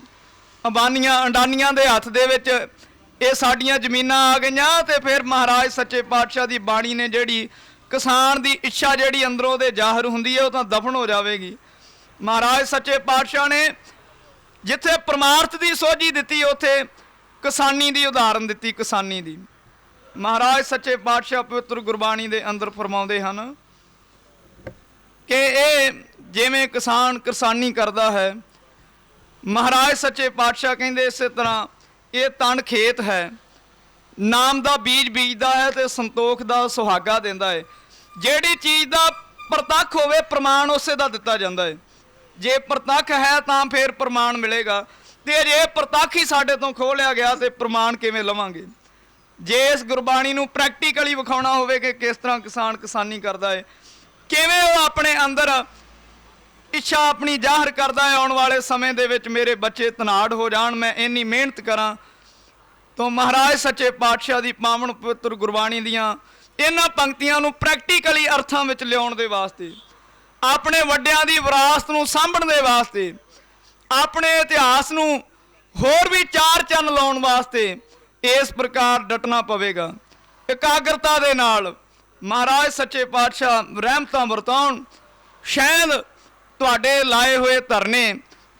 ਅੰਬਾਨੀਆਂ ਅੰਡਾਨੀਆਂ ਦੇ ਹੱਥ ਦੇ ਵਿੱਚ ਇਹ ਸਾਡੀਆਂ ਜ਼ਮੀਨਾਂ ਆ ਗਈਆਂ ਤੇ ਫਿਰ ਮਹਾਰਾਜ ਸੱਚੇ ਪਾਤਸ਼ਾਹ ਦੀ ਬਾਣੀ ਨੇ ਜਿਹੜੀ ਕਿਸਾਨ ਦੀ ਇੱਛਾ ਜਿਹੜੀ ਅੰਦਰੋਂ ਉਹਦੇ ਜ਼ਾਹਰ ਹੁੰਦੀ ਹੈ, ਉਹ ਤਾਂ ਦਫਨ ਹੋ ਜਾਵੇਗੀ। ਮਹਾਰਾਜ ਸੱਚੇ ਪਾਤਸ਼ਾਹ ਨੇ ਜਿੱਥੇ ਪਰਮਾਰਥ ਦੀ ਸੋਝੀ ਦਿੱਤੀ, ਉੱਥੇ ਕਿਸਾਨੀ ਦੀ ਉਦਾਹਰਨ ਦਿੱਤੀ। ਕਿਸਾਨੀ ਦੀ ਮਹਾਰਾਜ ਸੱਚੇ ਪਾਤਸ਼ਾਹ ਪਵਿੱਤਰ ਗੁਰਬਾਣੀ ਦੇ ਅੰਦਰ ਫਰਮਾਉਂਦੇ ਹਨ ਕਿ ਇਹ ਜਿਵੇਂ ਕਿਸਾਨ ਕਿਸਾਨੀ ਕਰਦਾ ਹੈ, ਮਹਾਰਾਜ ਸੱਚੇ ਪਾਤਸ਼ਾਹ ਕਹਿੰਦੇ ਇਸੇ ਤਰ੍ਹਾਂ ਇਹ ਤਨ ਖੇਤ ਹੈ, ਨਾਮ ਦਾ ਬੀਜ ਬੀਜਦਾ ਹੈ ਤੇ ਸੰਤੋਖ ਦਾ ਸੁਹਾਗਾ ਦਿੰਦਾ ਹੈ। ਜਿਹੜੀ ਚੀਜ਼ ਦਾ ਪ੍ਰਤੱਖ ਹੋਵੇ, ਪ੍ਰਮਾਣ ਉਸੇ ਦਾ ਦਿੱਤਾ ਜਾਂਦਾ ਹੈ। ਜੇ ਪ੍ਰਤੱਖ ਹੈ ਤਾਂ ਫਿਰ ਪ੍ਰਮਾਣ ਮਿਲੇਗਾ, ਤੇ ਜੇ ਪ੍ਰਤੱਖ ਹੀ ਸਾਡੇ ਤੋਂ ਖੋਹ ਲਿਆ ਗਿਆ ਤੇ ਪ੍ਰਮਾਣ ਕਿਵੇਂ ਲਵਾਂਗੇ? ਜੇ ਇਸ ਗੁਰਬਾਣੀ ਨੂੰ ਪ੍ਰੈਕਟੀਕਲੀ ਵਿਖਾਉਣਾ ਹੋਵੇ ਕਿ ਕਿਸ ਤਰ੍ਹਾਂ ਕਿਸਾਨ ਕਿਸਾਨੀ ਕਰਦਾ ਹੈ, ਕਿਵੇਂ ਉਹ ਆਪਣੇ ਅੰਦਰ ਇੱਛਾ ਆਪਣੀ ਜ਼ਾਹਰ ਕਰਦਾ ਹੈ, ਆਉਣ ਵਾਲੇ ਸਮੇਂ ਦੇ ਵਿੱਚ ਮੇਰੇ ਬੱਚੇ ਧਨਾੜ ਹੋ ਜਾਣ, ਮੈਂ ਇੰਨੀ ਮਿਹਨਤ ਕਰਾਂ, ਤਾਂ ਮਹਾਰਾਜ ਸੱਚੇ ਪਾਤਸ਼ਾਹ ਦੀ ਪਾਵਨ ਪਵਿੱਤਰ ਗੁਰਬਾਣੀ ਦੀਆਂ ਇਹਨਾਂ ਪੰਕਤੀਆਂ ਨੂੰ ਪ੍ਰੈਕਟੀਕਲੀ ਅਰਥਾਂ ਵਿੱਚ ਲਿਆਉਣ ਦੇ ਵਾਸਤੇ, ਆਪਣੇ ਵੱਡਿਆਂ ਦੀ ਵਿਰਾਸਤ ਨੂੰ ਸਾਂਭਣ ਦੇ ਵਾਸਤੇ, ਆਪਣੇ ਇਤਿਹਾਸ ਨੂੰ ਹੋਰ ਵੀ ਚਾਰ ਚੰਨ ਲਾਉਣ ਵਾਸਤੇ ਇਸ ਪ੍ਰਕਾਰ ਡਟਣਾ ਪਵੇਗਾ। ਇਕਾਗਰਤਾ ਦੇ ਨਾਲ ਮਹਾਰਾਜ ਸੱਚੇ ਪਾਤਸ਼ਾਹ ਰਹਿਮਤਾਂ ਵਰਤਾਉਣ। ਸ਼ਾਇਦ ਤੁਹਾਡੇ ਲਾਏ ਹੋਏ ਧਰਨੇ,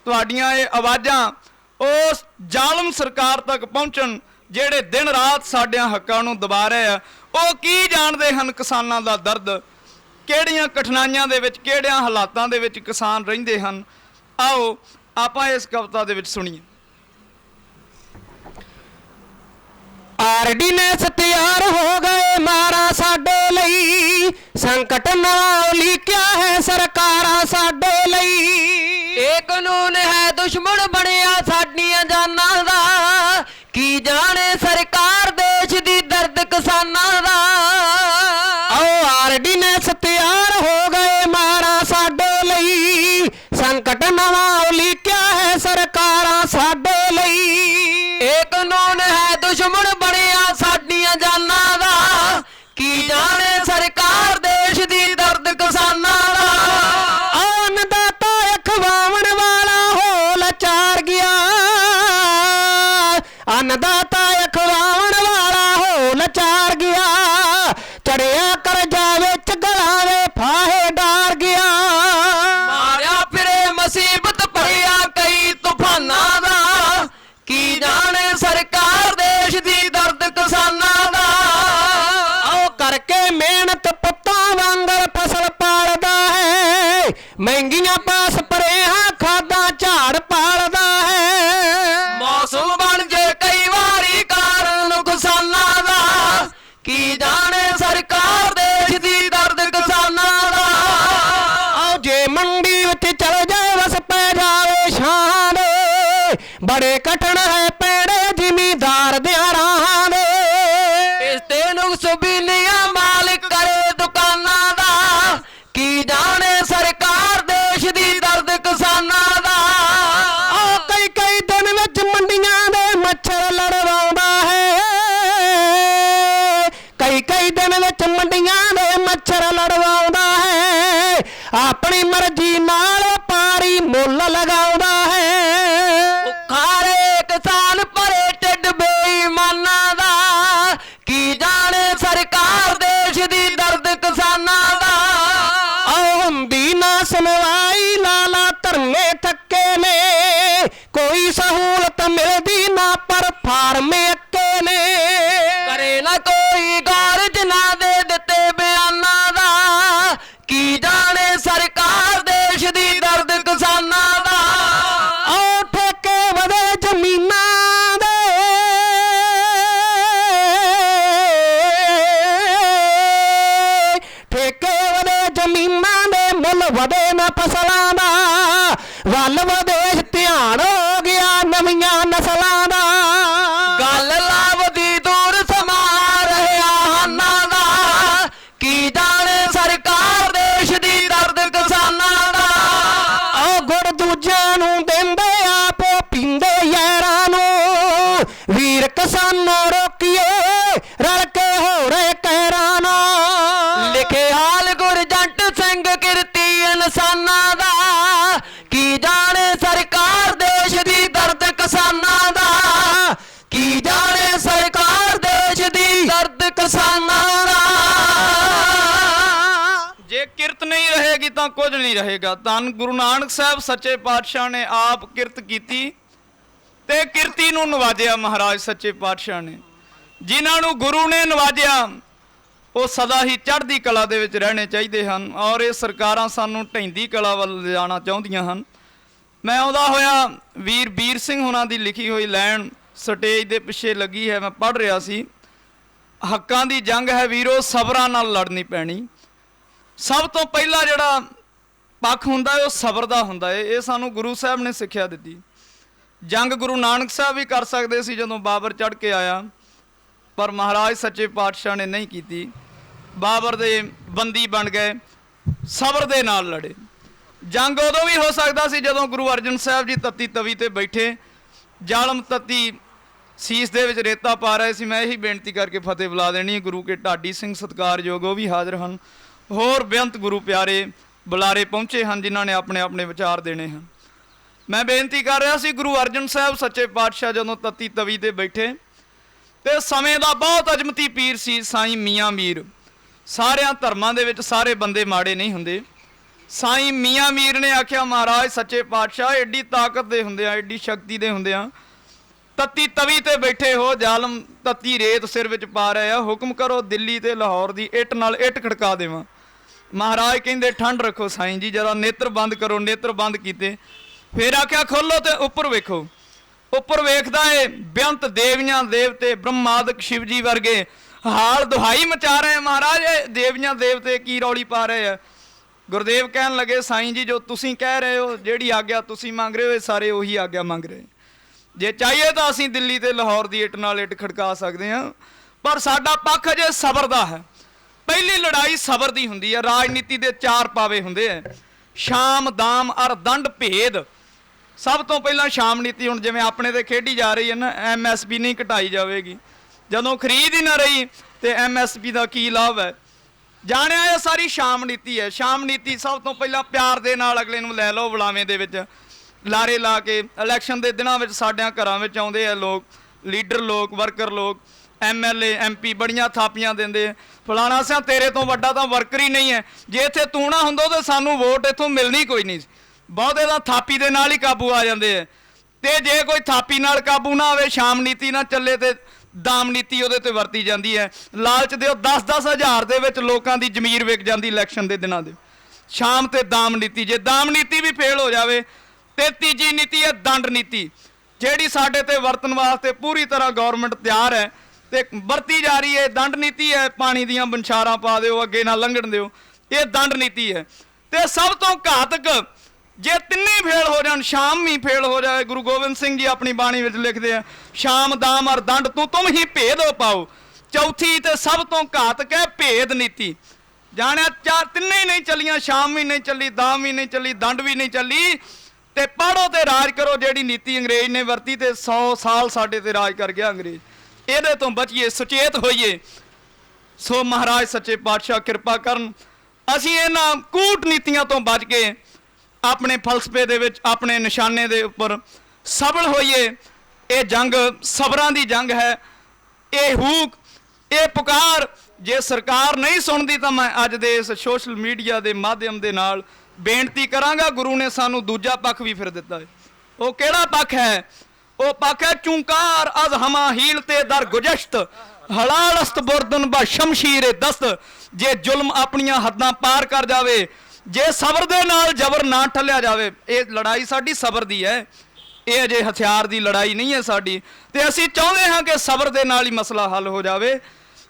ਤੁਹਾਡੀਆਂ ਇਹ ਆਵਾਜ਼ਾਂ ਉਸ ਜ਼ਾਲਮ ਸਰਕਾਰ ਤੱਕ ਪਹੁੰਚਣ ਜਿਹੜੇ ਦਿਨ ਰਾਤ ਸਾਡਿਆਂ ਹੱਕਾਂ ਨੂੰ ਦਬਾ ਰਹੇ ਆ। ਉਹ ਕੀ ਜਾਣਦੇ ਹਨ ਕਿਸਾਨਾਂ ਦਾ ਦਰਦ, ਕਿਹੜੀਆਂ ਕਠਿਨਾਈਆਂ ਦੇ ਵਿੱਚ, ਕਿਹੜਿਆਂ ਹਾਲਾਤਾਂ ਦੇ ਵਿੱਚ ਕਿਸਾਨ ਰਹਿੰਦੇ ਹਨ। ਆਓ ਆਪਾਂ ਇਸ ਕਵਿਤਾ ਦੇ ਵਿੱਚ ਸੁਣੀਏ। ਆਰਡੀਨੈਂਸ ਤਿਆਰ ਹੋ ਗਏ ਮਾਰਾ ਸਾਡੇ ਲਈ, ਸੰਕਟ ਨਾਲ ਲਿਖਿਆ ਹੈ ਸਰਕਾਰਾਂ ਸਾਡੇ ਲਈ। ਇਹ ਕਾਨੂੰਨ ਹੈ ਦੁਸ਼ਮਣ ਬਣਿਆ ਸਾਡੀਆਂ ਜਾਨਾਂ ਦਾ, ਕੀ ਜਾਣੇ ਸਰਕਾਰ ਦੇਸ਼ ਦੀ ਦਰਦ ਕਿਸਾਨਾਂ ਦਾ। ਆਓ ਆਰਡੀਨੈਂਸ ਤਿਆਰ ਹੋ ਗਏ ਮਾਰਾ ਸਾਡੇ ਲਈ, ਸੰਕਟ ਨਵਾਂ ਲਿਖਿਆ ਹੈ ਸਰਕਾਰਾਂ ਸਾਡੇ ਲਈ। ਇਹ ਕਾਨੂੰਨ ਹੈ ਦੁਸ਼ਮਣ ਬਣਿਆ ਸਾਡੀਆਂ ਜਾਨਾਂ ਦਾ, ਕੀ ਜਾਣੇ ਸਰਕਾਰ ਦੇਸ਼ ਦੀ ਦਰਦ ਕਿਸਾਨਾਂ ਦਾ। ਅੰਨਦਾਤਾ ਅਖਵਾਉਣ ਵਾਲਾ ਹੋ ਲਾਚਾਰ ਗਿਆ, ਅੰਨਦਾਤਾ ਅਖਵਾਉਣ ਵਾਲਾ ਹੋ ਲਾਚਾਰ ਗਿਆ, ਚੜਿਆ ਕਰਜ਼ਾ ਵਿੱਚ ਗਲਾਂ ਦੇ ਫਾਹੇ ਡਾਰ ਗਿਆ। ਮਾਰਿਆ ਫਿਰੇ ਮੁਸੀਬਤ ਭਰਿਆ ਕਈ ਤੂਫਾਨਾਂ ਦਾ, ਕੀ ਜਾਣੇ ਸਰਕਾਰ ਦੇਸ਼ ਦੀ ਦਰਦ ਕਿਸਾਨਾਂ ਦਾ। ਆਓ ਕਰਕੇ ਮਿਹਨਤ ਪੁੱਤਾਂ ਵਾਂਗਰ ਫਸਲ ਪਾਲਦਾ ਹੈ, ਮਹਿੰਗੀਆਂ ਪਾਸ ਪਰੇਹਾਂ ਖਾਦਾਂ ਝਾੜ ਪਾਲਦਾ ਹੈ। ਮੌਸਮ ਬਣ ਜੇ ਕਈ ਵਾਰੀ ਕਾਰਨ ਨੁਕਸਾਨਾਂ ਦਾ, ਕੀ ਜਾਣੇ ਸਰਕਾਰ ਦੇਸ਼ ਦੀ ਦਰਦ ਕਿਸਾਨਾਂ ਦਾ। ਆਓ ਜੇ ਮੰਡੀ ਵਿੱਚ ਚਲ ਜਾਏ ਵਸ ਪੈ ਜਾਵੇ ਸ਼ਾਹਾਂ ਦੇ, ਬੜੇ ਕਠਨ ਹੈ ਪੈੜੇ ਜ਼ਿਮੀਦਾਰ ਦਿਆਂ ਰਾਹਾਂ ਦੇ। ਇਸ ਤੇ ਨੁਕਸ ਬੀਨੀਆਂ ਮਾਲਿਕ ਕਰੇ ਦੁਕਾਨਾਂ ਦਾ, ਕੀ ਜਾਣੇ ਸਰਕਾਰ ਦੇਸ਼ ਦੀ ਦਰਦ ਕਿਸਾਨਾਂ ਦਾ। ਆਓ ਕਈ ਕਈ ਦਿਨ ਵਿੱਚ ਮੰਡੀਆਂ ਦੇ ਮੱਛਰ ਲੜਵਾਉਂਦਾ ਵਿੱਚ ਮੰਡੀਆਂ ਦੇ ਮੱਛਰ ਲੜਵਾਉਂਦਾ ਹੈ, ਆਪਣੀ ਮਰਜ਼ੀ ਨਾਲ ਪਾਰੀ ਮੁੱਲ ਲਗਾਉਂਦਾ ਹੈ। ਖਾਰੇ ਕਿਸਾਨ ਭਰੇ ਢਿੱਡ ਬੇਈਮਾਨਾਂ ਦਾ, ਕੀ ਜਾਣੇ ਸਰਕਾਰ ਦੇਸ਼ ਦੀ ਦਰਦ ਕਿਸਾਨਾਂ ਦਾ। ਹੁੰਦੀ ਨਾ ਸੁਣਵਾਈ, ਲਾਲਾ ਧਰਨੇ ਥੱਕੇ ਨੇ, ਕੋਈ ਸਹੂਲਤ ਮਿਲਦੀ ਨਾ ਪਰ ਫਾਰਮੇ ਅੱਕੇ ਨੇ। ਕਰੇ ਨਾ ਕੋਈ ਗੌਰ ਜਿਨ੍ਹਾਂ ਦੇ ਦਿੱਤੇ ਬਿਆਨਾਂ ਦਾ, ਕੀ ਜਾਣੇ ਸਰਕਾਰ ਦੇਸ਼ ਦੀ ਦਰਦ ਕਿਸਾਨਾਂ ਦਾ। ਠੇਕੇ ਵਧੇ ਜ਼ਮੀਨਾਂ ਦੇ, ਠੇਕੇ ਵਧੇ ਜ਼ਮੀਨਾਂ ਦੇ, ਮੁੱਲ ਵਧੇ ਨਾ ਫਸਲਾਂ ਦਾ, ਵੱਲ ਵਿਦੇਸ਼ ਧਿਆਨ ਹੋ ਗਿਆ ਨਵੀਆਂ ਨਸਲਾਂ ਦਾ। ਗੱਲ ਲਾਵਦੀ ਦੂਰ ਸਮਾ ਰਿਹਾ ਹਾਨਾਂ ਦਾ, ਕੀ ਜਾਣੇ ਸਰਕਾਰ ਦੇਸ਼ ਦੀ ਦਰਦ ਕਿਸਾਨਾਂ ਦਾ। ਗੁੜ ਦੂਜਿਆਂ ਨੂੰ ਦਿੰਦੇ ਆਪੋ ਪੀਂਦੇ ਯਾਰਾਂ ਨੂੰ, ਵੀਰ ਕਿਸਾਨੋਂ ਰੋਕੀਏ ਰਲ ਕੇ ਹੋ ਰਹੇ ਕਹਿਰਾਂ ਨੂੰ। ਲਿਖੇ ਹਾਲ ਗੁਰਜੰਟ ਸਿੰਘ ਕਿਰਤੀ ਇਨਸਾਨਾਂ ਦਾ, ਕੀ ਜਾਣੇ ਸਰਕਾਰ ਦੇਸ਼ ਦੀ ਦਰਦ ਕਿਸਾਨਾਂ ਦਾ। ਕੀ ਜਾਣੇ ਸਰਕਾਰ ਦੇਸ਼ ਦੀ ਦਰਦ ਕਿਸਾਨਾਂ ਦਾ। ਜੇ ਕਿਰਤ ਨਹੀਂ ਰਹੇਗੀ ਤਾਂ ਕੁਝ ਨਹੀਂ ਰਹੇਗਾ। ਧੰਨ ਗੁਰੂ ਨਾਨਕ ਸਾਹਿਬ ਸੱਚੇ ਪਾਤਸ਼ਾਹ ਨੇ ਆਪ ਕਿਰਤ ਕੀਤੀ ਤੇ ਕਿਰਤੀ ਨੂੰ ਨਵਾਜਿਆ। ਮਹਾਰਾਜ ਸੱਚੇ ਪਾਤਸ਼ਾਹ ਨੇ ਜਿਨ੍ਹਾਂ ਨੂੰ ਗੁਰੂ ਨੇ ਨਵਾਜਿਆ ਉਹ ਸਦਾ ਹੀ ਚੜ੍ਹਦੀ ਕਲਾ ਦੇ ਵਿੱਚ ਰਹਿਣੇ ਚਾਹੀਦੇ ਹਨ, ਔਰ ਇਹ ਸਰਕਾਰਾਂ ਸਾਨੂੰ ਢਹਿੰਦੀ ਕਲਾ ਵੱਲ ਲਿਜਾਣਾ ਚਾਹੁੰਦੀਆਂ ਹਨ। ਮੈਂ ਆਉਂਦਾ ਹੋਇਆ ਵੀਰ ਸਿੰਘ ਹੁਣਾਂ ਦੀ ਲਿਖੀ ਹੋਈ ਲਾਈਨ ਸਟੇਜ ਦੇ ਪਿੱਛੇ ਲੱਗੀ ਹੈ, ਮੈਂ ਪੜ੍ਹ ਰਿਹਾ ਸੀ। ਹੱਕਾਂ ਦੀ ਜੰਗ ਹੈ ਵੀਰੋ, ਸਬਰਾਂ ਨਾਲ ਲੜਨੀ ਪੈਣੀ। ਸਭ ਤੋਂ ਪਹਿਲਾ ਜਿਹੜਾ ਪੱਖ ਹੁੰਦਾ ਹੈ ਉਹ ਸਬਰ ਦਾ ਹੁੰਦਾ ਹੈ। ਇਹ ਸਾਨੂੰ ਗੁਰੂ ਸਾਹਿਬ ਨੇ ਸਿੱਖਿਆ ਦਿੱਤੀ। ਜੰਗ ਗੁਰੂ ਨਾਨਕ ਸਾਹਿਬ ਵੀ ਕਰ ਸਕਦੇ ਸੀ ਜਦੋਂ ਬਾਬਰ ਚੜ੍ਹ ਕੇ ਆਇਆ, ਪਰ ਮਹਾਰਾਜ ਸੱਚੇ ਪਾਤਸ਼ਾਹ ਨੇ ਨਹੀਂ ਕੀਤੀ। ਬਾਬਰ ਦੇ ਬੰਦੀ ਬਣ ਗਏ, ਸਬਰ ਦੇ ਨਾਲ ਲੜੇ। ਜੰਗ ਉਦੋਂ ਵੀ ਹੋ ਸਕਦਾ ਸੀ ਜਦੋਂ ਗੁਰੂ ਅਰਜਨ ਸਾਹਿਬ ਜੀ ਤੱਤੀ ਤਵੀ ਤੇ ਬੈਠੇ, ਜ਼ਾਲਮ ਤੱਤੀ ਸੀਸ ਦੇ ਵਿੱਚ ਰੇਤਾ ਪਾ ਰਹੇ ਸੀ। ਮੈਂ ਇਹੀ ਬੇਨਤੀ ਕਰਕੇ ਫਤਿਹ ਬੁਲਾ ਦੇਣੀ ਹੈ। ਗੁਰੂ ਕੇ ਢਾਡੀ ਸਿੰਘ ਸਤਿਕਾਰਯੋਗ ਉਹ ਵੀ ਹਾਜ਼ਰ ਹਨ, ਹੋਰ ਬੇਅੰਤ ਗੁਰੂ ਪਿਆਰੇ ਬੁਲਾਰੇ ਪਹੁੰਚੇ ਹਨ ਜਿਨ੍ਹਾਂ ਨੇ ਆਪਣੇ ਆਪਣੇ ਵਿਚਾਰ ਦੇਣੇ ਹਨ। ਮੈਂ ਬੇਨਤੀ ਕਰ ਰਿਹਾ ਸੀ, ਗੁਰੂ ਅਰਜਨ ਸਾਹਿਬ ਸੱਚੇ ਪਾਤਸ਼ਾਹ ਜਦੋਂ ਤੱਤੀ ਤਵੀ ਤੇ ਬੈਠੇ ਤੇ ਸਮੇਂ ਦਾ ਬਹੁਤ ਅਜਮਤੀ ਪੀਰ ਸੀ ਸਾਈਂ ਮੀਆਂ ਮੀਰ। ਸਾਰਿਆਂ ਧਰਮਾਂ ਦੇ ਵਿੱਚ ਸਾਰੇ ਬੰਦੇ ਮਾੜੇ ਨਹੀਂ ਹੁੰਦੇ। ਸਾਈਂ ਮੀਆਂ ਮੀਰ ਨੇ ਆਖਿਆ, ਮਹਾਰਾਜ ਸੱਚੇ ਪਾਤਸ਼ਾਹ ਐਡੀ ਤਾਕਤ ਦੇ ਹੁੰਦੇ ਆ, ਐਡੀ ਸ਼ਕਤੀ ਦੇ ਹੁੰਦੇ ਆ, ਤੱਤੀ ਤਵੀ ਤੇ ਬੈਠੇ ਹੋ, ਜ਼ਾਲਮ ਤੱਤੀ ਰੇਤ ਸਿਰ ਵਿੱਚ ਪਾ ਰਹੇ ਆ, ਹੁਕਮ ਕਰੋ ਦਿੱਲੀ ਤੇ ਲਾਹੌਰ ਦੀ ਇੱਟ ਨਾਲ ਇੱਟ ਖੜਕਾ ਦੇਵਾਂ। ਮਹਾਰਾਜ ਕਹਿੰਦੇ ਠੰਡ ਰੱਖੋ ਸਾਈਂ ਜੀ, ਜਰਾ ਨੇਤਰ ਬੰਦ ਕਰੋ। ਨੇਤਰ ਬੰਦ ਕੀਤੇ, ਫਿਰ ਆਖਿਆ ਖੋਲੋ ਤੇ ਉੱਪਰ ਵੇਖੋ। ਉੱਪਰ ਵੇਖਦਾ ਏ ਬੇਅੰਤ ਦੇਵੀਆਂ ਦੇਵਤੇ ਬ੍ਰਹਮਾਦਿਕ ਸ਼ਿਵ ਜੀ ਵਰਗੇ ਹਾਲ ਦੁਹਾਈ ਮਚਾ ਰਹੇ। ਮਹਾਰਾਜ ਇਹ ਦੇਵੀਆਂ ਦੇਵਤੇ ਕੀ ਰੌਲੀ ਪਾ ਰਹੇ ਆ। ਗੁਰਦੇਵ ਕਹਿਣ ਲੱਗੇ, ਸਾਈਂ ਜੀ ਜੋ ਤੁਸੀਂ ਕਹਿ ਰਹੇ ਹੋ, ਜਿਹੜੀ ਆਗਿਆ ਤੁਸੀਂ ਮੰਗ ਰਹੇ ਹੋ, ਇਹ ਸਾਰੇ ਉਹੀ ਆਗਿਆ ਮੰਗ ਰਹੇ। ਜੇ ਚਾਹੀਏ ਤਾਂ ਅਸੀਂ ਦਿੱਲੀ ਤੇ ਲਾਹੌਰ ਦੀ ਇੱਟ ਨਾਲ ਇੱਟ ਖੜਕਾ ਸਕਦੇ ਹਾਂ, ਪਰ ਸਾਡਾ ਪੱਖ ਅਜੇ ਸਬਰ ਦਾ ਹੈ। ਪਹਿਲੀ ਲੜਾਈ ਸਬਰ ਦੀ ਹੁੰਦੀ ਹੈ। ਰਾਜਨੀਤੀ ਦੇ 4 ਪਾਵੇ ਹੁੰਦੇ ਆ, ਸ਼ਾਮ ਦਾਮ ਅਰ ਦੰਡ ਭੇਦ। ਸਭ ਤੋਂ ਪਹਿਲਾਂ ਸ਼ਾਮ ਨੀਤੀ, ਹੁਣ ਜਿਵੇਂ ਆਪਣੇ ਤੇ ਖੇਡੀ ਜਾ ਰਹੀ ਹੈ ਨਾ, MSP ਨਹੀਂ ਘਟਾਈ ਜਾਵੇਗੀ। ਜਦੋਂ ਖਰੀਦ ਹੀ ਨਾ ਰਹੀ ਤੇ MSP ਦਾ ਕੀ ਲਾਭ ਹੈ। ਜਾਣਿਆ ਇਹ ਸਾਰੀ ਸ਼ਾਮ ਨੀਤੀ ਹੈ। ਸ਼ਾਮ ਨੀਤੀ ਸਭ ਤੋਂ ਪਹਿਲਾਂ ਪਿਆਰ ਦੇ ਨਾਲ ਅਗਲੇ ਨੂੰ ਲੈ ਲਓ ਬੁਲਾਵੇਂ ਦੇ ਵਿੱਚ, ਲਾਰੇ ਲਾ ਕੇ। ਇਲੈਕਸ਼ਨ ਦੇ ਦਿਨਾਂ ਵਿੱਚ ਸਾਡਿਆਂ ਘਰਾਂ ਵਿੱਚ ਆਉਂਦੇ ਆ ਲੋਕ, ਲੀਡਰ ਲੋਕ, ਵਰਕਰ ਲੋਕ, MLA MP ਬੜੀਆਂ ਥਾਪੀਆਂ ਦਿੰਦੇ, ਫਲਾਣਾ ਸਿਆਂ ਤੇਰੇ ਤੋਂ ਵੱਡਾ ਤਾਂ ਵਰਕਰ ਹੀ ਨਹੀਂ ਹੈ। ਜੇ ਇੱਥੇ ਤੂੰ ਨਾ ਹੁੰਦਾ ਤਾਂ ਸਾਨੂੰ ਵੋਟ ਇੱਥੋਂ ਮਿਲਣੀ ਕੋਈ ਨਹੀਂ। ਬਹੁਤੇ ਤਾਂ ਥਾਪੀ ਦੇ ਨਾਲ ਹੀ ਕਾਬੂ ਆ ਜਾਂਦੇ ਆ। ਤੇ ਜੇ ਕੋਈ ਥਾਪੀ ਨਾਲ ਕਾਬੂ ਨਾ ਆਵੇ, ਸ਼ਾਮ ਨੀਤੀ ਨਾ ਚੱਲੇ ਤੇ ਦਾਮ ਨੀਤੀ ਉਹਦੇ ਤੇ ਵਰਤੀ ਜਾਂਦੀ ਹੈ। ਲਾਲਚ ਦਿਓ, 10-10 ਹਜ਼ਾਰ ਦੇ ਵਿੱਚ ਲੋਕਾਂ ਦੀ ਜ਼ਮੀਰ ਵਿਕ ਜਾਂਦੀ ਇਲੈਕਸ਼ਨ ਦੇ ਦਿਨਾਂ ਦੇ। ਸ਼ਾਮ ਤੇ ਦਾਮ ਨੀਤੀ, ਜੇ ਦਾਮ ਨੀਤੀ ਵੀ ਫੇਲ ਹੋ ਜਾਵੇ ਤੇ ਤੀਜੀ ਨੀਤੀ ਹੈ ਦੰਡ ਨੀਤੀ, ਜਿਹੜੀ ਸਾਡੇ ਤੇ ਵਰਤਣ ਵਾਸਤੇ ਪੂਰੀ ਤਰ੍ਹਾਂ ਗੌਰਮੈਂਟ ਤਿਆਰ ਹੈ ਤੇ ਵਰਤੀ ਜਾ ਰਹੀ ਹੈ। ਦੰਡ ਨੀਤੀ ਹੈ, ਪਾਣੀ ਦੀਆਂ ਬੰਸ਼ਾਰਾਂ ਪਾ ਦਿਓ, ਅੱਗੇ ਨਾ ਲੰਘਣ ਦਿਓ, ਇਹ ਦੰਡ ਨੀਤੀ ਹੈ। ਤੇ ਸਭ ਤੋਂ ਘਾਤਕ ਜੇ ਤਿੰਨੇ ਫੇਲ ਹੋ ਜਾਣ, ਸ਼ਾਮ ਵੀ ਫੇਲ ਹੋ ਜਾਏ। ਗੁਰੂ ਗੋਬਿੰਦ ਸਿੰਘ ਜੀ ਆਪਣੀ ਬਾਣੀ ਵਿੱਚ ਲਿਖਦੇ ਆ, ਸ਼ਾਮ ਦਾਮ ਅਰ ਦੰਡ ਤੂੰ ਤੁਮ ਹੀ ਭੇਦ ਪਾਓ। ਚੌਥੀ ਤੇ ਸਭ ਤੋਂ ਘਾਤਕ ਹੈ ਭੇਦ ਨੀਤੀ। ਜਾਣਿਆ ਤਿੰਨੇ ਹੀ ਨਹੀਂ ਚੱਲੀਆਂ, ਸ਼ਾਮ ਵੀ ਨਹੀਂ ਚੱਲੀ, ਦਾਮ ਵੀ ਨਹੀਂ ਚੱਲੀ, ਦੰਡ ਵੀ ਨਹੀਂ ਚੱਲੀ, ਤੇ ਪੜ੍ਹੋ ਤੇ ਰਾਜ ਕਰੋ। ਜਿਹੜੀ ਨੀਤੀ ਅੰਗਰੇਜ਼ ਨੇ ਵਰਤੀ ਤੇ 100 ਸਾਲ ਸਾਡੇ ਤੇ ਰਾਜ ਕਰ ਗਿਆ ਅੰਗਰੇਜ਼। ਇਹਦੇ ਤੋਂ ਬਚੀਏ, ਸੁਚੇਤ ਹੋਈਏ। ਸੋ ਮਹਾਰਾਜ ਸੱਚੇ ਪਾਤਸ਼ਾਹ ਕਿਰਪਾ ਕਰਨ, ਅਸੀਂ ਇਹਨਾਂ ਕੂਟਨੀਤੀਆਂ ਤੋਂ ਬਚ ਕੇ ਆਪਣੇ ਫਲਸਫੇ ਦੇ ਵਿੱਚ, ਆਪਣੇ ਨਿਸ਼ਾਨੇ ਦੇ ਉੱਪਰ ਸਫਲ ਹੋਈਏ। ਇਹ ਜੰਗ ਸਬਰਾਂ ਦੀ ਜੰਗ ਹੈ। ਇਹ ਹੂਕ, ਇਹ ਪੁਕਾਰ ਜੇ ਸਰਕਾਰ ਨਹੀਂ ਸੁਣਦੀ ਤਾਂ ਮੈਂ ਅੱਜ ਦੇ ਇਸ ਸੋਸ਼ਲ ਮੀਡੀਆ ਦੇ ਮਾਧਿਅਮ ਦੇ ਨਾਲ ਬੇਨਤੀ ਕਰਾਂਗਾ, ਗੁਰੂ ਨੇ ਸਾਨੂੰ ਦੂਜਾ ਪੱਖ ਵੀ ਫਿਰ ਦਿੱਤਾ ਹੈ। ਉਹ ਕਿਹੜਾ ਪੱਖ ਹੈ? ਉਹ ਪੱਖ ਹੈ ਚੁੰਕਾਰ ਅਜ਼ ਹਮਾ ਹੀਲ ਤੇ ਦਰ ਗੁਜਸ਼ਤ ਹਲਾਲਸਤ ਬੁਰਦਨ ਬਾ ਸ਼ਮਸ਼ੀਰ ਦਸਤ। ਜੇ ਜ਼ੁਲਮ ਆਪਣੀਆਂ ਹੱਦਾਂ ਪਾਰ ਕਰ ਜਾਵੇ, ਜੇ ਸਬਰ ਦੇ ਨਾਲ ਜ਼ਬਰ ਨਾ ਠੱਲਿਆ ਜਾਵੇ। ਇਹ ਲੜਾਈ ਸਾਡੀ ਸਬਰ ਦੀ ਹੈ, ਇਹ ਅਜੇ ਹਥਿਆਰ ਦੀ ਲੜਾਈ ਨਹੀਂ ਹੈ ਸਾਡੀ। ਤੇ ਅਸੀਂ ਚਾਹੁੰਦੇ ਹਾਂ ਕਿ ਸਬਰ ਦੇ ਨਾਲ ਹੀ ਮਸਲਾ ਹੱਲ ਹੋ ਜਾਵੇ।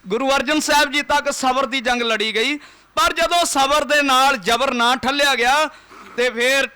ਗੁਰੂ ਅਰਜਨ ਸਾਹਿਬ ਜੀ ਤੱਕ ਸਬਰ ਦੀ ਜੰਗ ਲੜੀ ਗਈ, ਪਰ ਜਦੋਂ ਸਬਰ ਦੇ ਨਾਲ ਜ਼ਬਰ ਨਾ ਠੱਲਿਆ ਗਿਆ ਤੇ ਫਿਰ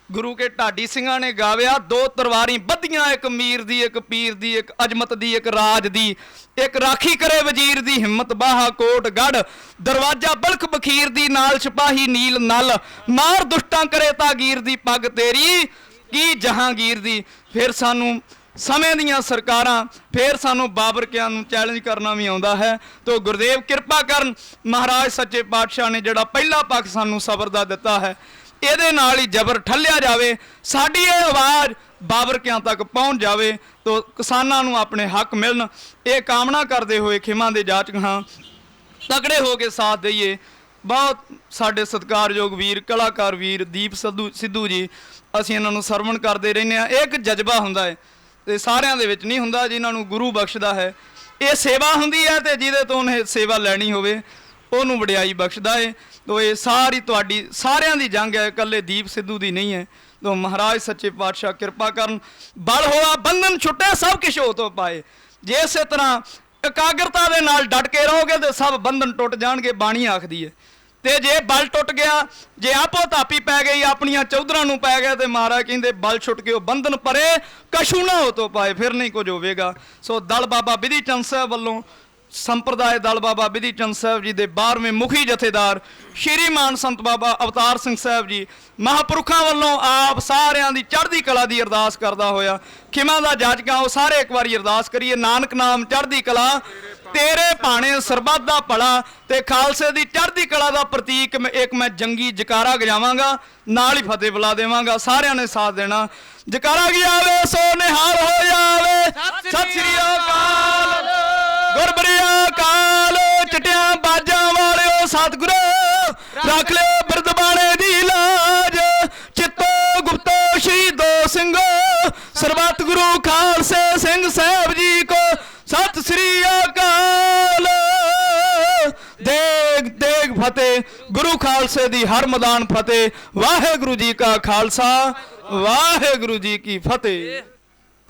ਗੁਰੂ ਕੇ ਢਾਡੀ ਸਿੰਘਾਂ ਨੇ ਗਾਵਿਆ, ਦੋ ਤਲਵਾਰੀ ਬੱਧੀਆਂ, ਇੱਕ ਮੀਰ ਦੀ, ਇੱਕ ਪੀਰ ਦੀ, ਇੱਕ ਅਜਮਤ ਦੀ, ਇੱਕ ਰਾਜ ਦੀ, ਇੱਕ ਰਾਖੀ ਕਰੇ ਵਜ਼ੀਰ ਦੀ, ਹਿੰਮਤ ਬਾਹਾ ਕੋਟ ਗੜ ਦਰਵਾਜ਼ਾ ਬਲਖ ਬਖੀਰ ਦੀ, ਨਾਲ ਸਿਪਾਹੀ ਨੀਲ ਨਲ ਮਾਰ ਦੁਸ਼ਟਾਂ ਕਰੇ ਤਾਗੀਰ ਦੀ, ਪੱਗ ਤੇਰੀ ਕੀ ਜਹਾਂਗੀਰ ਦੀ। ਫਿਰ ਸਾਨੂੰ ਸਮੇਂ ਦੀਆਂ ਸਰਕਾਰਾਂ, ਫਿਰ ਸਾਨੂੰ ਬਾਬਰ ਕਿਆਂ ਨੂੰ ਚੈਲੰਜ ਕਰਨਾ ਵੀ ਆਉਂਦਾ ਹੈ। ਤੋ ਗੁਰਦੇਵ ਕਿਰਪਾ ਕਰਨ, ਮਹਾਰਾਜ ਸੱਚੇ ਪਾਤਸ਼ਾਹ ਨੇ ਜਿਹੜਾ ਪਹਿਲਾ ਪੱਖ ਸਾਨੂੰ ਸਬਰ ਦਾ ਦਿੱਤਾ ਹੈ, ਇਹਦੇ ਨਾਲ ਹੀ ਜ਼ਬਰ ਠੱਲਿਆ ਜਾਵੇ, ਸਾਡੀ ਇਹ ਆਵਾਜ਼ ਬਾਬਰ ਕਿਆਂ ਤੱਕ ਪਹੁੰਚ ਜਾਵੇ, ਤੋ ਕਿਸਾਨਾਂ ਨੂੰ ਆਪਣੇ ਹੱਕ ਮਿਲਣ। ਇਹ ਕਾਮਨਾ ਕਰਦੇ ਹੋਏ ਖਿਮਾ ਦੇ ਜਾਚਕ ਹਾਂ, ਤਕੜੇ ਹੋ ਕੇ ਸਾਥ ਦਈਏ। ਬਹੁਤ ਸਾਡੇ ਸਤਿਕਾਰਯੋਗ ਵੀਰ, ਕਲਾਕਾਰ ਵੀਰ ਦੀਪ ਸਿੱਧੂ ਜੀ, ਅਸੀਂ ਇਹਨਾਂ ਨੂੰ ਸਰਵਣ ਕਰਦੇ ਰਹਿੰਦੇ ਹਾਂ। ਇਹ ਇੱਕ ਜਜ਼ਬਾ ਹੁੰਦਾ ਹੈ ਤੇ ਸਾਰਿਆਂ ਦੇ ਵਿੱਚ ਨਹੀਂ ਹੁੰਦਾ, ਜਿਨ੍ਹਾਂ ਨੂੰ ਗੁਰੂ ਬਖਸ਼ਦਾ ਹੈ। ਇਹ ਸੇਵਾ ਹੁੰਦੀ ਹੈ ਤੇ ਜਿਹਦੇ ਤੋਂ ਉਹਨੇ ਸੇਵਾ ਲੈਣੀ ਹੋਵੇ ਉਹਨੂੰ ਵਡਿਆਈ ਬਖਸ਼ਦਾ ਹੈ। ਤੋ ਇਹ ਸਾਰੀ ਤੁਹਾਡੀ ਸਾਰਿਆਂ ਦੀ ਜੰਗ ਹੈ, ਇਕੱਲੇ ਦੀਪ ਸਿੱਧੂ ਦੀ ਨਹੀਂ ਹੈ। ਤੋ ਮਹਾਰਾਜ ਸੱਚੇ ਪਾਤਸ਼ਾਹ ਕਿਰਪਾ ਕਰਨ, ਬਲ ਹੋਆ ਬੰਧਨ ਛੁੱਟੇ ਸਭ ਕਿਛ ਹੋ ਤੋਂ ਪਾਏ। ਜੇ ਇਸੇ ਤਰ੍ਹਾਂ ਇਕਾਗਰਤਾ ਦੇ ਨਾਲ ਡਟ ਕੇ ਰਹੋਗੇ ਤੇ ਸਭ ਬੰਧਨ ਟੁੱਟ ਜਾਣਗੇ, ਬਾਣੀ ਆਖਦੀ ਹੈ। ਤੇ ਜੇ ਬਲ ਟੁੱਟ ਗਿਆ, ਜੇ ਆਪੋ ਧਾਪੀ ਪੈ ਗਈ, ਆਪਣੀਆਂ ਚੌਧਰਾਂ ਨੂੰ ਪੈ ਗਿਆ, ਤੇ ਮਹਾਰਾਜ ਕਹਿੰਦੇ ਬਲ ਛੁੱਟ ਕੇ ਉਹ ਬੰਧਨ ਪਰੇ ਕਛੂ ਨਾ ਹੋ ਤੋਂ ਪਾਏ, ਫਿਰ ਨਹੀਂ ਕੁਝ ਹੋਵੇਗਾ। ਸੋ ਦਲ ਬਾਬਾ ਬਿਧੀ ਚੰਦ ਸਾਹਿਬ ਵੱਲੋਂ ਸੰਪਰਦਾਇ ਦਲ ਬਾਬਾ ਬਿਧੀ ਚੰਦ ਸਾਹਿਬ ਜੀ ਦੇ 12ਵੇਂ ਮੁਖੀ ਜਥੇਦਾਰ ਸ਼੍ਰੀ ਮਾਨ ਸੰਤ ਬਾਬਾ ਅਵਤਾਰ ਸਿੰਘ ਸਾਹਿਬ ਜੀ ਮਹਾਂਪੁਰਖਾਂ ਵੱਲੋਂ ਆਪ ਸਾਰਿਆਂ ਦੀ ਚੜ੍ਹਦੀ ਕਲਾ ਦੀ ਅਰਦਾਸ ਕਰਦਾ ਹੋਇਆ ਖਿਮਾ ਦਾ ਜਾਚਕਾਂ ਉਹ ਸਾਰੇ ਇੱਕ ਵਾਰੀ ਅਰਦਾਸ ਕਰੀਏ। ਨਾਨਕ ਨਾਮ ਚੜ੍ਹਦੀ ਕਲਾ ਤੇਰੇ ਭਾਣੇ ਸਰਬੱਤ ਦਾ ਭਲਾ, ਤੇ ਖਾਲਸੇ ਦੀ ਚੜ੍ਹਦੀ ਕਲਾ ਦਾ ਪ੍ਰਤੀਕ ਇੱਕ ਮੈਂ ਜੰਗੀ ਜਕਾਰਾ ਗਜਾਵਾਂਗਾ, ਨਾਲ ਹੀ ਫਤਿਹ ਬੁਲਾ ਦੇਵਾਂਗਾ। ਸਾਰਿਆਂ ਨੇ ਸਾਥ ਦੇਣਾ। ਜਕਾਰਾ ਗਿਆਵੇ ਸੋ ਨਿਹਾਲ ਹੋ ਜਾਵੇ। ਸਤਿ ਸ੍ਰੀ ਅਕਾਲ। ਗੁਰਬਰੀ ਅਕਾਲ। ਚਟਿਆਂ ਬਾਜਾਂ ਵਾਲਿਓ ਸਤਿਗੁਰੂ ਰੱਖ ਲਿਓ ਬਿਰਦ ਬਾਣੇ ਦੀ ਲਾਜ। ਚਿੱਤੋ ਗੁਪਤੋ ਸ਼ਹੀਦੋ ਸਿੰਘੋ ਸਰਬੱਤ ਗੁਰੂ ਖਾਲਸੇ ਸਿੰਘ ਸਾਹਿਬ ਜੀ ਕੋ ਸਤਿ ਸ੍ਰੀ ਅਕਾਲ। ਦੇਗ ਦੇਗ ਫਤਿਹ। ਗੁਰੂ ਖਾਲਸੇ ਦੀ ਹਰ ਮੈਦਾਨ ਫਤਿਹ। ਵਾਹਿਗੁਰੂ ਜੀ ਕਾ ਖਾਲਸਾ, ਵਾਹਿਗੁਰੂ ਜੀ ਕੀ ਫਤਿਹ।